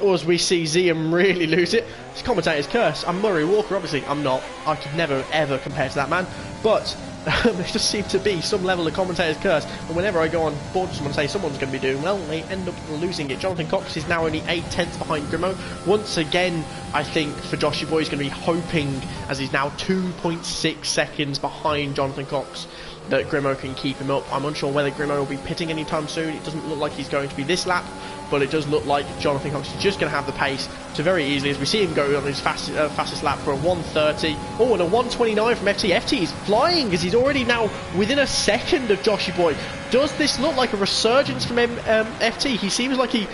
or as we see Zium really lose it. It's commentator's curse. I'm Murray Walker, obviously. I'm not. I could never ever compare to that man, but there just seems to be some level of commentator's curse, and whenever I go on board to someone and say someone's going to be doing well, they end up losing it. Jonathan Cox is now only 8/10 behind Grimo. Once again, I think for Joshy Boy, he's going to be hoping, as he's now 2.6 seconds behind Jonathan Cox, that Grimo can keep him up. I'm unsure whether Grimo will be pitting anytime soon. It doesn't look like he's going to be this lap, but it does look like Jonathan Cox is just going to have the pace to very easily, as we see him go on his fastest lap for a 1:30. Oh, and a 1:29 from FT. FT is flying, as he's already now within a second of Joshy Boy. Does this look like a resurgence from FT? He seems like he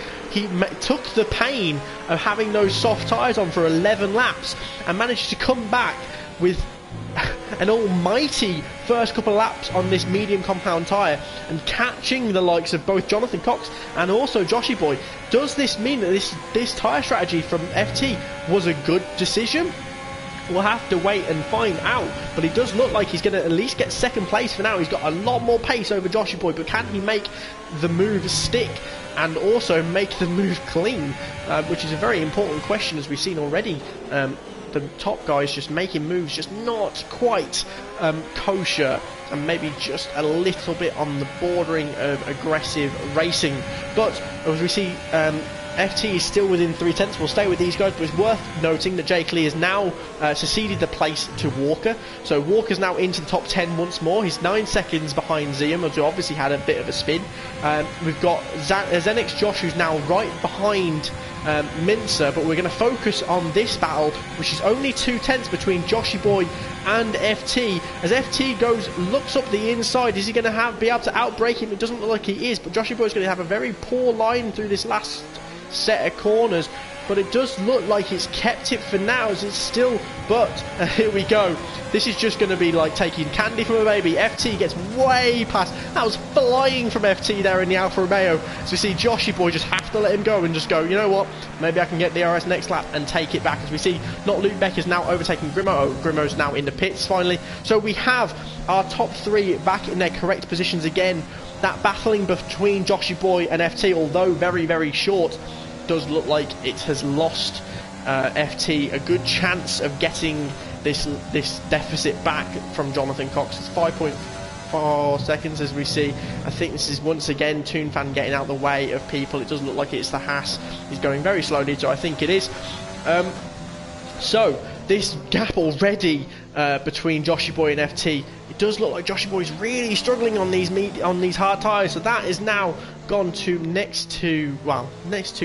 took the pain of having those soft tyres on for 11 laps and managed to come back with an almighty first couple of laps on this medium compound tyre and catching the likes of both Jonathan Cox and also Joshy Boy. Does this mean that this tyre strategy from FT was a good decision? We'll have to wait and find out, but it does look like he's going to at least get second place for now. He's got a lot more pace over Joshy Boy, but can he make the move stick and also make the move clean, which is a very important question, as we've seen already. The top guys just making moves just not quite kosher, and maybe just a little bit on the bordering of aggressive racing. But as we see, FT is still within 3/10. We'll stay with these guys, but it's worth noting that Jake Lee has now seceded the place to Walker. So Walker's now into the top 10 once more. He's 9 seconds behind Zium, who obviously had a bit of a spin. We've got Zenix Josh, who's now right behind Mincer, but we're going to focus on this battle, which is only 2/10 between Joshy Boy and FT. As FT looks up the inside, is he going to be able to outbrake him? It doesn't look like he is, but Joshy Boy is going to have a very poor line through this last set of corners, but it does look like it's kept it for now, as it's still, but here we go. This is just going to be like taking candy from a baby. FT gets way past. That was flying from FT there in the Alfa Romeo. So we see Joshy Boy just have to let him go and just go, you know what, maybe I can get DRS next lap and take it back. As we see, not Luke Beck is now overtaking Grimo. Oh, Grimo's now in the pits finally. So we have our top 3 back in their correct positions again. That battling between Joshy Boy and FT, although very, very short, does look like it has lost FT a good chance of getting this deficit back from Jonathan Cox. It's 5.4 seconds, as we see. I think this is once again Toonfan getting out of the way of people. It doesn't look like it's the Haas. He's going very slowly, so I think it is. So this gap already between Joshy Boy and FT. It does look like Joshy Boy's really struggling on these hard tyres, so that is now gone to next 2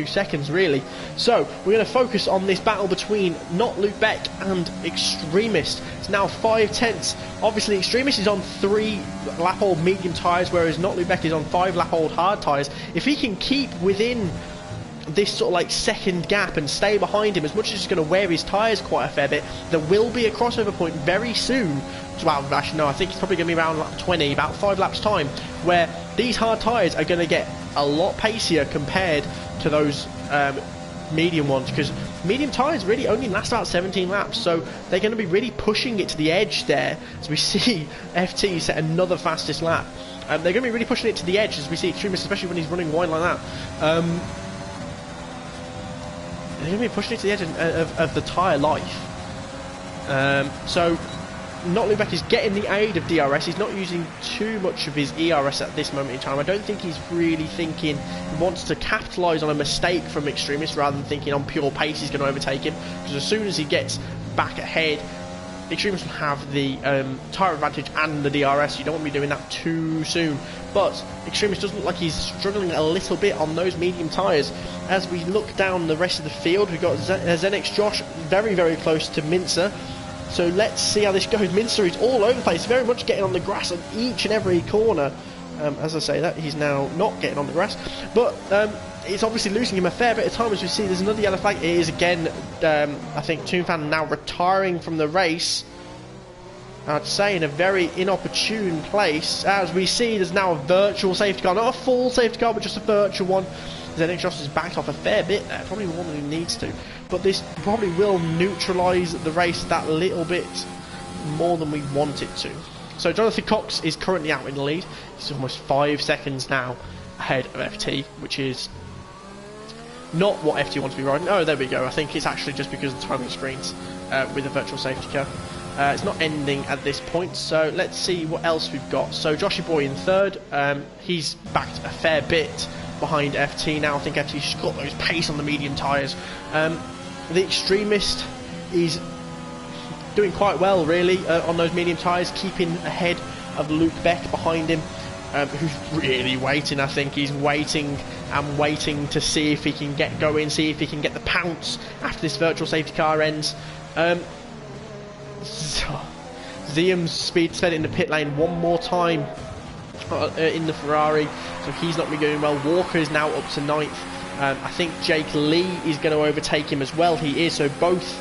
seconds really. So we're going to focus on this battle between Not Luke Beck and Extremist. It's now 5 tenths. Obviously Extremist is on 3 lap old medium tyres, whereas Not Luke Beck is on 5 lap old hard tyres. If he can keep within this sort of like second gap and stay behind him, as much as he's going to wear his tyres quite a fair bit, there will be a crossover point very soon. Well, actually no, I think it's probably going to be around lap 20, about 5 laps time, where these hard tyres are going to get a lot pacier compared to those medium ones, because medium tyres really only last about 17 laps, so they're going to be really pushing it to the edge there, as we see FT set another fastest lap. They're going to be really pushing it to the edge, as we see Extremist, especially when he's running wide like that. They're going to be pushing it to the edge of the tyre life. So Not Lubeck is getting the aid of DRS. He's not using too much of his ERS at this moment in time. I don't think he's really thinking he wants to capitalise on a mistake from Extremist rather than thinking on pure pace he's going to overtake him, because as soon as he gets back ahead, Extremist will have the tyre advantage and the DRS. You don't want to be doing that too soon. But Extremist does look like he's struggling a little bit on those medium tyres. As we look down the rest of the field, we've got Zenix Josh very, very close to Mincer. So let's see how this goes. Mincer is all over the place, very much getting on the grass on each and every corner. As I say that, he's now not getting on the grass. But it's obviously losing him a fair bit of time, as we see. There's another yellow flag. It is again, I think, Toonfan now retiring from the race. I'd say in a very inopportune place. As we see, there's now a virtual safety car. Not a full safety car, but just a virtual one. Zenix Josh has backed off a fair bit there, probably more than he needs to. But this probably will neutralise the race that little bit more than we want it to. So Jonathan Cox is currently out in the lead. He's almost 5 seconds now ahead of FT, which is not what FT wants to be riding. Oh, there we go. I think it's actually just because of the timing screens with the virtual safety car. It's not ending at this point, so let's see what else we've got. So Joshy Boy in third. He's backed a fair bit behind FT now. I think FT's got those pace on the medium tyres. The Extremist is doing quite well really on those medium tyres, keeping ahead of Luke Beck behind him, who's really waiting. I think he's waiting and waiting to see if he can get going, see if he can get the pounce after this virtual safety car ends. Zium's sped in the pit lane one more time in the Ferrari, so he's not been going well. Walker is now up to 9th. I think Jake Lee is going to overtake him as well. He is, so both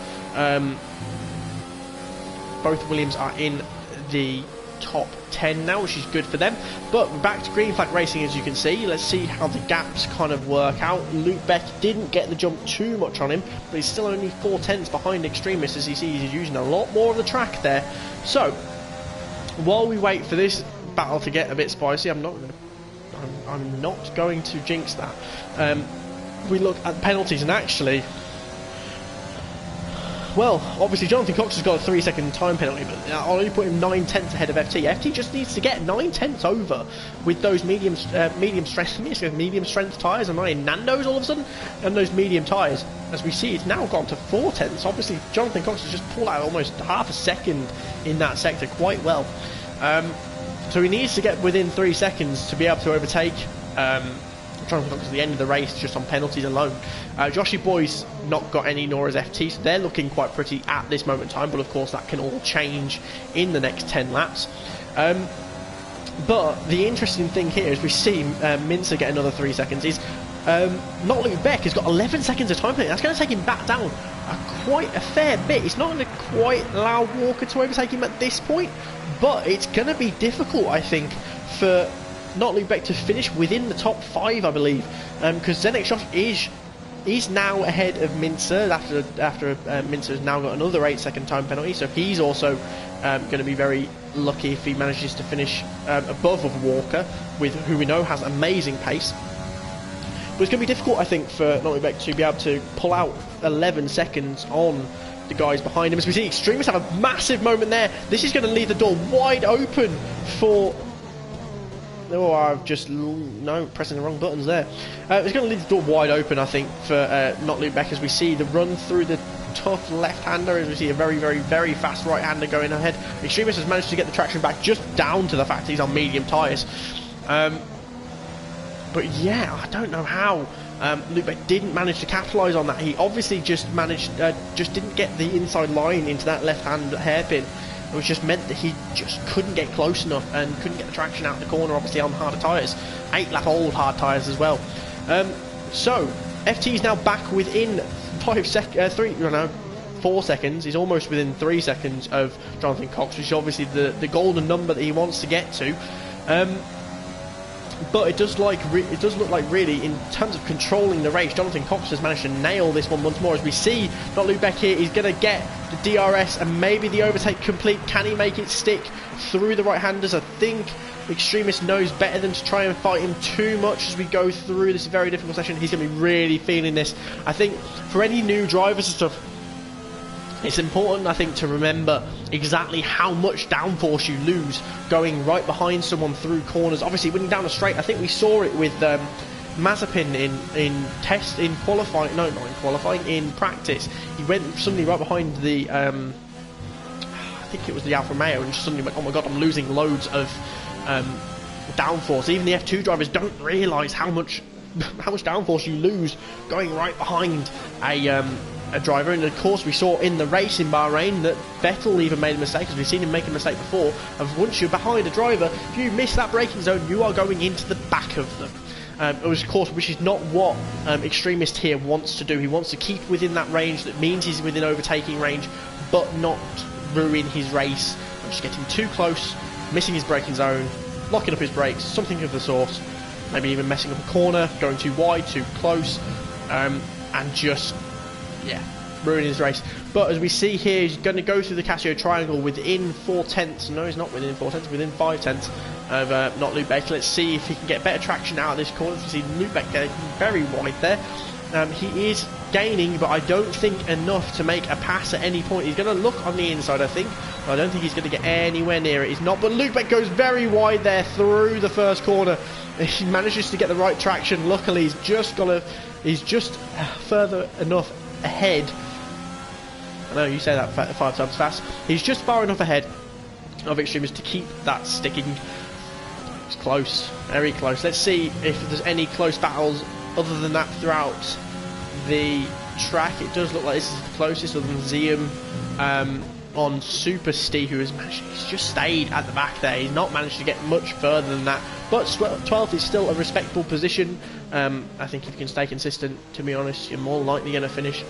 Williams are in the top 10 now, which is good for them. But back to green flag racing, as you can see. Let's see how the gaps kind of work out. Luke Beck didn't get the jump too much on him, but he's still only 4 tenths behind Extremist, as you see he's using a lot more of the track there. So while we wait for this battle to get a bit spicy, I'm not going to jinx that. We look at penalties, and actually, well, obviously Jonathan Cox has got a 3-second time penalty, but I'll only put him 9 tenths ahead of FT. FT just needs to get 9 tenths over with those medium strength tyres. I'm not in Nando's all of a sudden, and those medium tyres. As we see, it's now gone to 4 tenths. Obviously, Jonathan Cox has just pulled out almost half a second in that sector quite well. So he needs to get within 3 seconds to be able to overtake Jonathan Cox at the end of the race just on penalties alone. Joshy Boy's not got any, nor has FT, so they're looking quite pretty at this moment in time, but of course that can all change in the next 10 laps. But the interesting thing here is we see Mincer get another 3 seconds is not Luke Beck has got 11 seconds of time penalty. That's going to take him back down quite a fair bit. It's not going to quite allow Walker to overtake him at this point, but it's going to be difficult, I think, for not Luke Beck to finish within the top 5, I believe, because Zenix Josh is now ahead of Mincer after Mincer has now got another 8-second time penalty, so he's also going to be very lucky if he manages to finish above of Walker, who we know has amazing pace. But it's going to be difficult, I think, for Not Luke Beck to be able to pull out 11 seconds on the guys behind him. As we see Extremists have a massive moment there. This is going to leave the door wide open for... Oh, I've just pressing the wrong buttons there. It's going to leave the door wide open, I think, for Not Luke Beck, as we see the run through the tough left-hander, as we see a very, very, very fast right-hander going ahead. Extremis has managed to get the traction back just down to the fact he's on medium tyres. But yeah, I don't know how Lubeck didn't manage to capitalise on that. He obviously just didn't get the inside line into that left-hand hairpin, which just meant that he just couldn't get close enough and couldn't get the traction out the corner, obviously on harder tyres. 8-lap old hard tyres as well. So, FT is now back within 4 seconds. He's almost within 3 seconds of Jonathan Cox, which is obviously the golden number that he wants to get to. But it does look like really, in terms of controlling the race, Jonathan Cox has managed to nail this one once more. As we see, not Lubeck here, he's going to get the DRS and maybe the overtake complete. Can he make it stick through the right-handers? I think Extremist knows better than to try and fight him too much as we go through this very difficult session. He's going to be really feeling this. I think for any new drivers and stuff, it's important, I think, to remember exactly how much downforce you lose going right behind someone through corners. Obviously, when you're down a straight, I think we saw it with Mazepin in qualifying. No, not in qualifying. In practice, he went suddenly right behind the. I think it was the Alfa Romeo, and just suddenly went, "Oh my God, I'm losing loads of downforce." Even the F2 drivers don't realise how much downforce you lose going right behind a driver. And of course we saw in the race in Bahrain that Vettel even made a mistake, because we've seen him make a mistake before, of once you're behind a driver, if you miss that braking zone, you are going into the back of them. Of course, which is not what Extremist here wants to do. He wants to keep within that range. That means he's within overtaking range, but not ruin his race. I'm just getting too close, missing his braking zone, locking up his brakes, something of the sort. Maybe even messing up a corner, going too wide, too close, and just, yeah, ruin his race. But as we see here, he's going to go through the Casio triangle within 4/10. No, he's not within 4/10, within 5/10 of not Lubeck. Let's see if he can get better traction out of this corner. You see Lubeck getting very wide there. He is gaining, but I don't think enough to make a pass at any point. He's going to look on the inside, I think, but I don't think he's going to get anywhere near it. He's not, but Lubeck goes very wide there through the first corner. He manages to get the right traction. Luckily, he's just further enough ahead. I know you say that 5 times fast. He's just far enough ahead of Extremist to keep that sticking. It's close, very close. Let's see if there's any close battles other than that throughout the track. It does look like this is the closest, other than Zium on Super Steve, who has managed, he's just stayed at the back there. He's not managed to get much further than that, but 12th is still a respectable position. I think if you can stay consistent, to be honest, you're more likely going to finish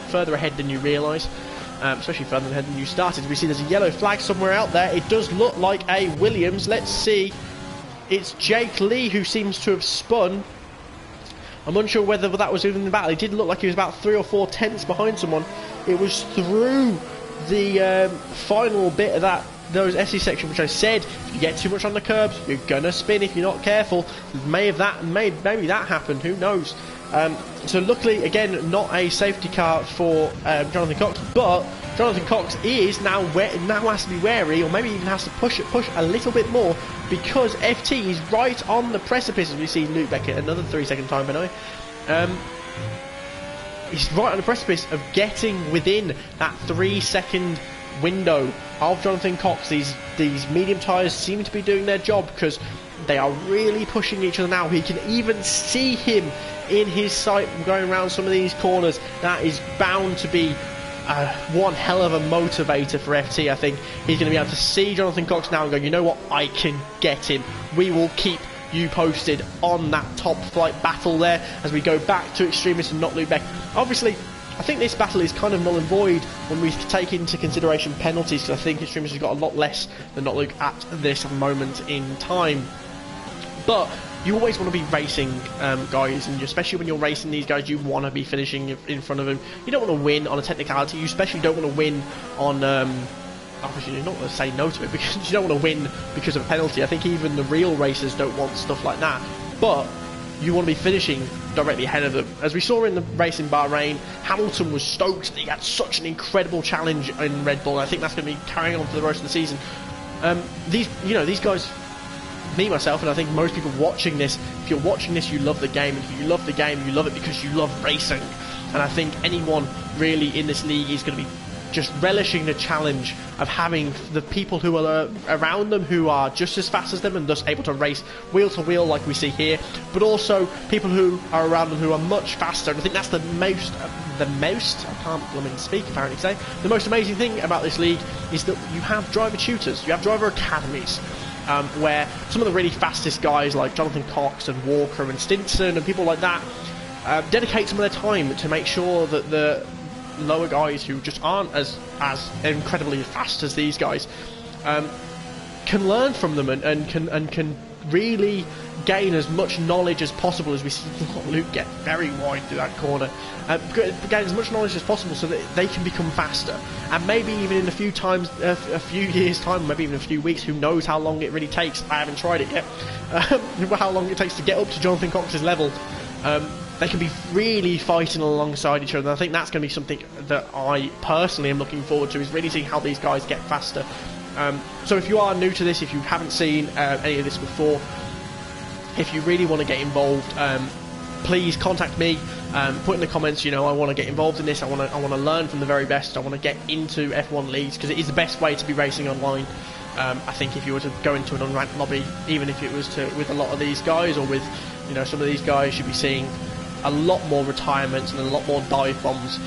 further ahead than you realise, especially further ahead than you started. We see there's a yellow flag somewhere out there. It does look like a Williams. Let's see. It's Jake Lee who seems to have spun. I'm unsure whether that was even in the battle. It did look like he was about 3 or 4 tenths behind someone. It was through the final bit of those SE section, which I said, if you get too much on the curbs, you're gonna spin if you're not careful. Maybe that happened. Who knows? So luckily, again, not a safety car for Jonathan Cox, but Jonathan Cox is now has to be wary, or maybe even has to push a little bit more, because FT is right on the precipice. As we see Lubeck at another 3-second time penalty. He's right on the precipice of getting within that 3-second window of Jonathan Cox. These medium tyres seem to be doing their job, because they are really pushing each other now. He can even see him in his sight going around some of these corners. That is bound to be one hell of a motivator for FT. I think he's going to be able to see Jonathan Cox now and go, you know what, I can get him. We will keep you posted on that top flight battle there as we go back to Extremist and not Lubeck. Obviously, I think this battle is kind of null and void when we take into consideration penalties, because I think Extremist has got a lot less than not Luke at this moment in time. But you always want to be racing guys, and especially when you're racing these guys, you want to be finishing in front of them. You don't want to win on a technicality. You especially don't want to win on obviously you're not going to say no to it, because you don't want to win because of a penalty. I think even the real racers don't want stuff like that, but you want to be finishing directly ahead of them. As we saw in the race in Bahrain, Hamilton was stoked that he had such an incredible challenge in Red Bull, and I think that's going to be carrying on for the rest of the season. These guys, me, myself, and I think most people watching this, if you're watching this, you love the game, and if you love the game, you love it because you love racing. and I think anyone really in this league is going to be just relishing the challenge of having the people who are around them who are just as fast as them and thus able to race wheel to wheel like we see here, but also people who are around them who are much faster. And I think that's the most I can't blooming speak apparently today. The most amazing thing about this league is that you have driver tutors, you have driver academies, where some of the really fastest guys like Jonathan Cox and Walker and Stinson and people like that dedicate some of their time to make sure that the lower guys who just aren't as incredibly fast as these guys can learn from them and can really gain as much knowledge as possible. As we see Luke get very wide through that corner, gain as much knowledge as possible so that they can become faster, and maybe even in a few years time, maybe even a few weeks, who knows how long it really takes. I haven't tried it yet, how long it takes to get up to Jonathan Cox's level. They can be really fighting alongside each other, and I think that's going to be something that I personally am looking forward to, is really seeing how these guys get faster. So if you are new to this, if you haven't seen any of this before, if you really want to get involved, please contact me, put in the comments, I want to get involved in this, I want to learn from the very best, I want to get into F1 leagues, because it is the best way to be racing online. I think if you were to go into an unranked lobby, even if it was with a lot of these guys, or with some of these guys, you'd be seeing a lot more retirements and a lot more dive bombs.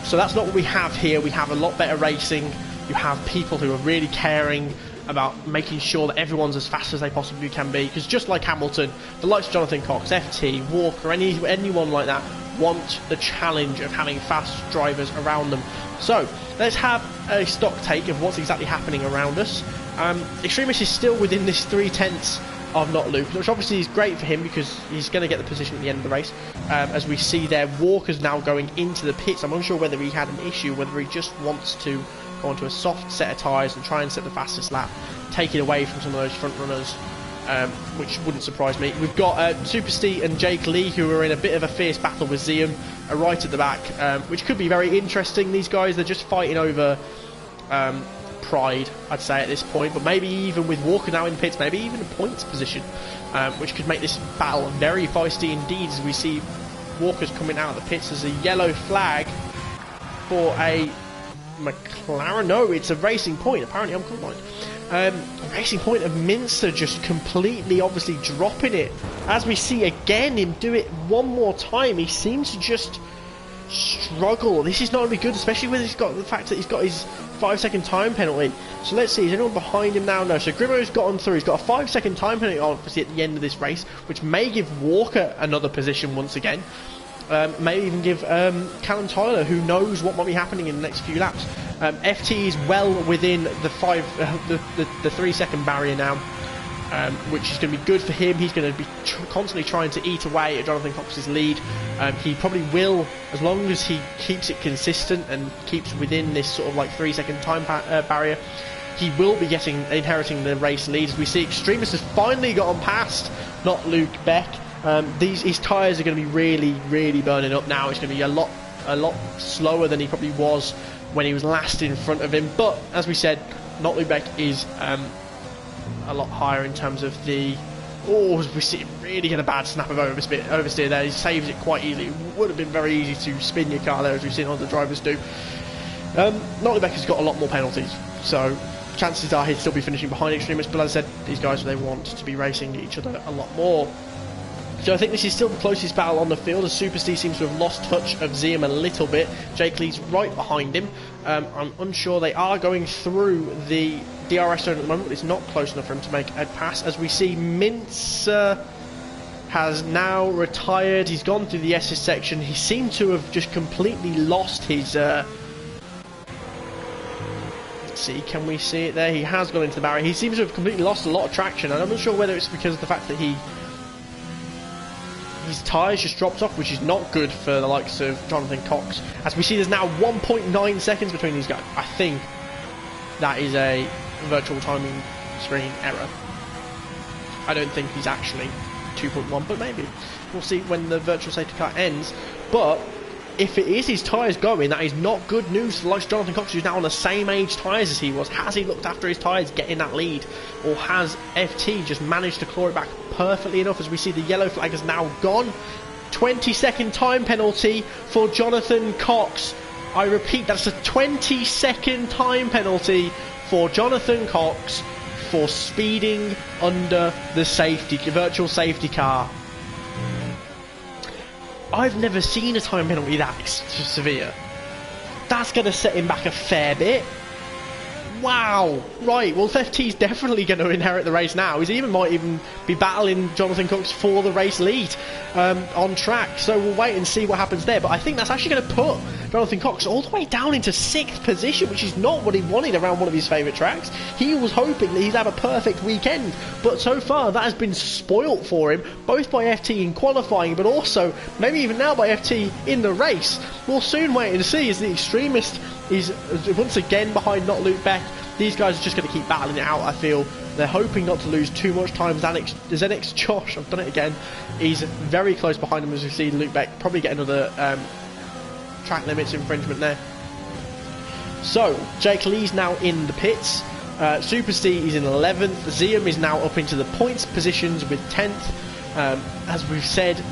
So that's not what we have here. We have a lot better racing. You have people who are really caring about making sure that everyone's as fast as they possibly can be, because just like Hamilton, the likes of Jonathan Cox, FT, Walker, anyone like that want the challenge of having fast drivers around them. So let's have a stock take of what's exactly happening around us. Extremis is still within this 3/10 of not Luke, which obviously is great for him because he's going to get the position at the end of the race. As we see there, Walker's now going into the pits. I'm unsure whether he had an issue, whether he just wants to go onto a soft set of tyres and try and set the fastest lap, take it away from some of those front runners, which wouldn't surprise me. We've got Super Steve and Jake Lee, who are in a bit of a fierce battle with Zium, right at the back, which could be very interesting. These guys, they're just fighting over pride, I'd say, at this point, but maybe even with Walker now in pits, maybe even a points position, which could make this battle very feisty indeed, as we see Walker's coming out of the pits. There's a yellow flag for a McLaren. No, it's a Racing Point. Apparently I'm colorblind. Racing Point of Minster just completely, obviously, dropping it. As we see again him do it one more time, he seems to just struggle. This is not going to be good, especially when he's got the fact that he's got his 5-second time penalty. So let's see, is anyone behind him now? No, so Grimo's gotten through. He's got a 5-second time penalty obviously at the end of this race, which may give Walker another position once again. May even give Callum Tyler, who knows what might be happening in the next few laps. FT is well within the 3-second barrier now, which is going to be good for him. He's going to be constantly trying to eat away at Jonathan Cox's lead. He probably will, as long as he keeps it consistent and keeps within this sort of like 3-second time barrier, he will be inheriting the race lead. As we see, Extremis has finally gotten past, not Luke Beck. His tyres are going to be really, really burning up now. It's going to be a lot slower than he probably was when he was last in front of him. But as we said, not Luke Beck is a lot higher in terms of the... Oh, we see him really get a bad snap of oversteer there. He saves it quite easily. It would have been very easy to spin your car there, as we've seen other drivers do. Not Luke Beck has got a lot more penalties, so chances are he'd still be finishing behind Extremis. But as I said, these guys, they want to be racing each other a lot more. So I think this is still the closest battle on the field, as Super Steve seems to have lost touch of Zium a little bit. Jake Lee's right behind him. I'm unsure. They are going through the DRS zone at the moment, but it's not close enough for him to make a pass. As we see, Mintz has now retired. He's gone through the SS section. He seemed to have just completely lost his... let's see, can we see it there? He has gone into the barrier. He seems to have completely lost a lot of traction, and I'm not sure whether it's because of the fact that his tyres just dropped off, which is not good for the likes of Jonathan Cox. As we see, there's now 1.9 seconds between these guys. I think that is a virtual timing screen error. I don't think he's actually 2.1, but maybe. We'll see when the virtual safety car ends. But if it is his tyres going, that is not good news for the likes of Jonathan Cox, who's now on the same age tyres as he was. Has he looked after his tyres, getting that lead? Or has FT just managed to claw it back perfectly enough? As we see, the yellow flag is now gone. 20-second time penalty for Jonathan Cox. I repeat, that's a 20-second time penalty for Jonathan Cox for speeding under the virtual safety car. I've never seen a time penalty that severe. That's going to set him back a fair bit. Wow. Right, well, FT's definitely going to inherit the race now. He might even be battling Jonathan Cox for the race lead on track. So we'll wait and see what happens there. But I think that's actually going to put Jonathan Cox all the way down into 6th position, which is not what he wanted around one of his favourite tracks. He was hoping that he'd have a perfect weekend. But so far, that has been spoilt for him, both by FT in qualifying, but also maybe even now by FT in the race. We'll soon wait and see as the Extremist is once again behind Not Luke Beck. These guys are just going to keep battling it out, I feel. They're hoping not to lose too much time. Zenix Josh, I've done it again, he's very close behind him as we see Luke Beck probably get another track limits infringement there. So, Jake Lee's now in the pits. Super C is in 11th. Zium is now up into the points positions with 10th. As we've said,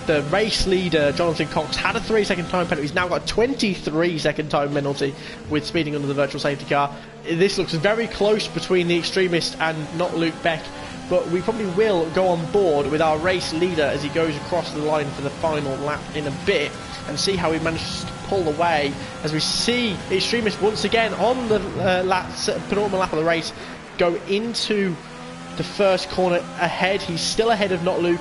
the race leader, Jonathan Cox, had a 3-second time penalty. He's now got a 23-second time penalty with speeding under the virtual safety car. This looks very close between the Extremist and Not Luke Beck, but we probably will go on board with our race leader as he goes across the line for the final lap in a bit and see how he manages to pull away as we see the Extremist once again on the penultimate lap of the race go into the first corner ahead. He's still ahead of Not Luke.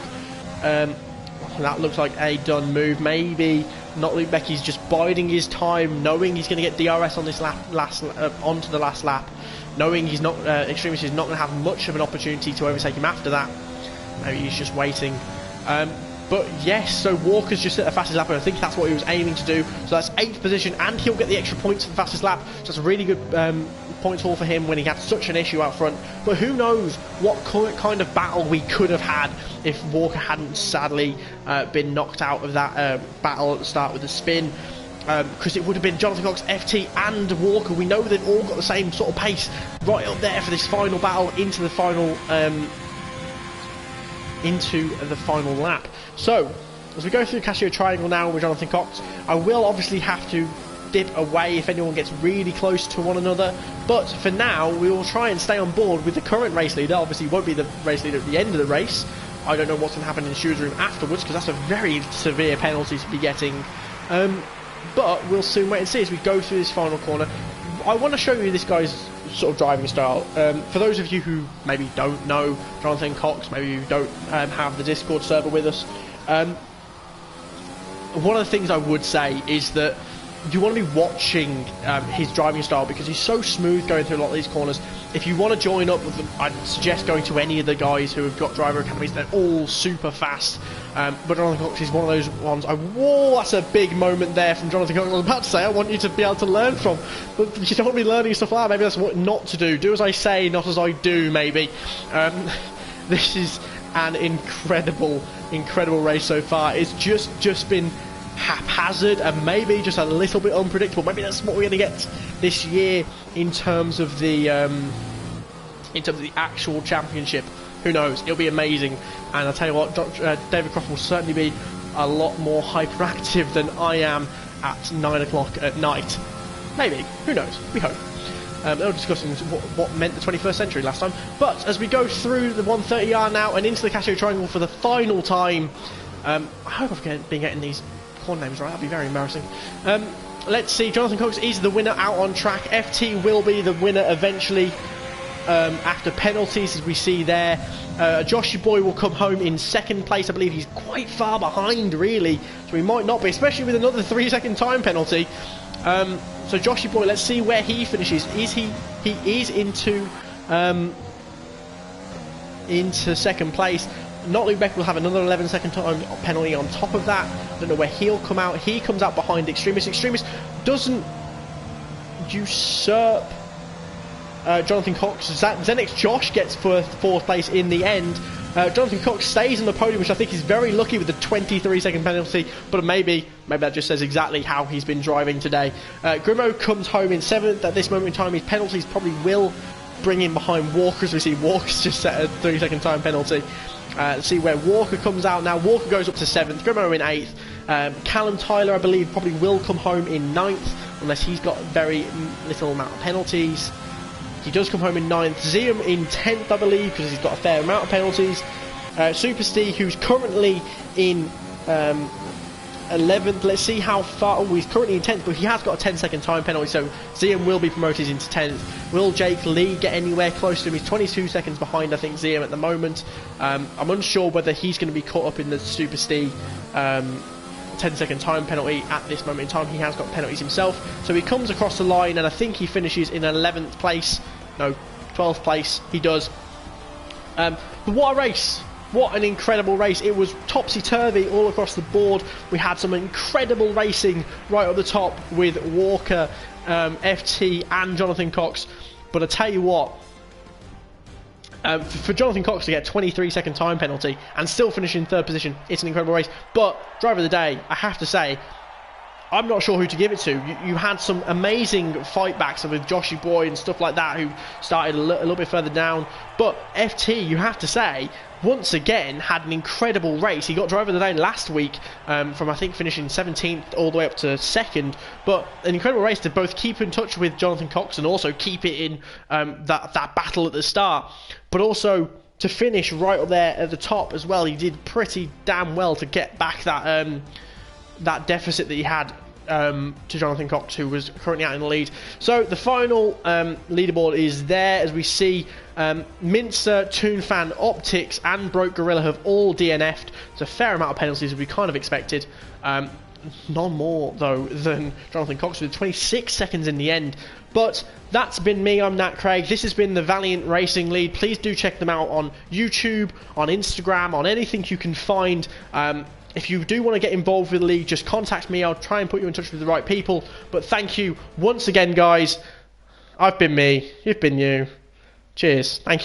That looks like a done move. Maybe Not Luke Becky's just biding his time, knowing he's going to get DRS on this onto the last lap, knowing he's not Extremist is not going to have much of an opportunity to overtake him after that. Maybe he's just waiting. But yes, so Walker's just at the fastest lap, and I think that's what he was aiming to do. So that's 8th position, and he'll get the extra points for the fastest lap. So that's a really good points haul for him when he had such an issue out front. But who knows what kind of battle we could have had if Walker hadn't sadly been knocked out of that battle at the start with the spin. Because it would have been Jonathan Cox, FT and Walker. We know they've all got the same sort of pace right up there for this final battle into the final lap. So, as we go through the Casio Triangle now with Jonathan Cox, I will obviously have to dip away if anyone gets really close to one another, but for now we will try and stay on board with the current race leader. Obviously won't be the race leader at the end of the race. I don't know what's going to happen in the stewards room afterwards, because that's a very severe penalty to be getting, but we'll soon wait and see as we go through this final corner. I want to show you this guy's sort of driving style. For those of you who maybe don't know Jonathan Cox, maybe you don't have the Discord server with us, one of the things I would say is that you want to be watching his driving style, because he's so smooth going through a lot of these corners. If you want to join up with them, I'd suggest going to any of the guys who have got driver academies. They're all super fast, but Jonathan Cox is one of those ones. Whoa, that's a big moment there from Jonathan Cox. I was about to say I want you to be able to learn from, but you don't want to be learning stuff like that. Maybe that's what not to do. Do as I say, not as I do, maybe. This is an incredible race so far. It's just been haphazard and maybe just a little bit unpredictable. Maybe that's what we're going to get this year in terms of the actual championship. Who knows? It'll be amazing. And I'll tell you what, David Croft will certainly be a lot more hyperactive than I am at 9 o'clock at night. Maybe. Who knows? We hope. They were discussing what meant the 21st century last time. But as we go through the 130R now and into the Casio Triangle for the final time, I hope I've been getting these corner names right. That'd be very embarrassing. Let's see. Jonathan Cox is the winner out on track. FT will be the winner eventually after penalties, as we see there. Joshy Boy will come home in 2nd place. I believe he's quite far behind, really, so he might not be, especially with another 3-second time penalty. So Joshy Boy, let's see where he finishes. He is into 2nd place. Not Luke Beck will have another 11-second time penalty on top of that. I don't know where he'll come out. He comes out behind Extremist. Extremist doesn't usurp Jonathan Cox. Zenix Josh gets 4th place in the end. Jonathan Cox stays on the podium, which I think is very lucky with the 23-second penalty, but maybe that just says exactly how he's been driving today. Grimo comes home in 7th. At this moment in time, his penalties probably will bring him behind Walker, as we see Walker's just set a 3-second time penalty. Let's see where Walker comes out now. Walker goes up to 7th, Grimo in 8th. Callum Tyler, I believe, probably will come home in 9th, unless he's got very little amount of penalties. He does come home in 9th. Zium in 10th, I believe, because he's got a fair amount of penalties. Super Steve, who's currently in 11th. Let's see how far. Oh, he's currently in 10th, but he has got a 10-second time penalty, so Zium will be promoted into 10th. Will Jake Lee get anywhere close to him? He's 22 seconds behind, I think, Zium at the moment. I'm unsure whether he's going to be caught up in the Super Steve 10-second time penalty at this moment in time. He has got penalties himself, so he comes across the line, and I think he finishes in 11th place. No, 12th place. He does. But what a race! What an incredible race. It was topsy-turvy all across the board. We had some incredible racing right at the top with Walker, FT and Jonathan Cox. But I tell you what, for Jonathan Cox to get a 23-second time penalty and still finish in 3rd position, it's an incredible race. But driver of the day, I have to say, I'm not sure who to give it to. You had some amazing fight backs with Joshy Boy and stuff like that, who started a little bit further down. But FT, you have to say, once again had an incredible race. He got driver of the day last week, from I think finishing 17th all the way up to 2nd. But an incredible race to both keep in touch with Jonathan Cox and also keep it in that battle at the start, but also to finish right up there at the top as well. He did pretty damn well to get back that deficit that he had to Jonathan Cox, who was currently out in the lead. So the final leaderboard is there, as we see Mincer, Toonfan, Optics and Broke Gorilla have all DNF'd. It's a fair amount of penalties as we kind of expected. None more though than Jonathan Cox with 26 seconds in the end. But that's been me. I'm Nat Craig. This has been the Valiant Racing Lead. Please do check them out on YouTube, on Instagram, on anything you can find. If you do want to get involved with the league, just contact me. I'll try and put you in touch with the right people. But thank you once again, guys. I've been me. You've been you. Cheers. Thank you.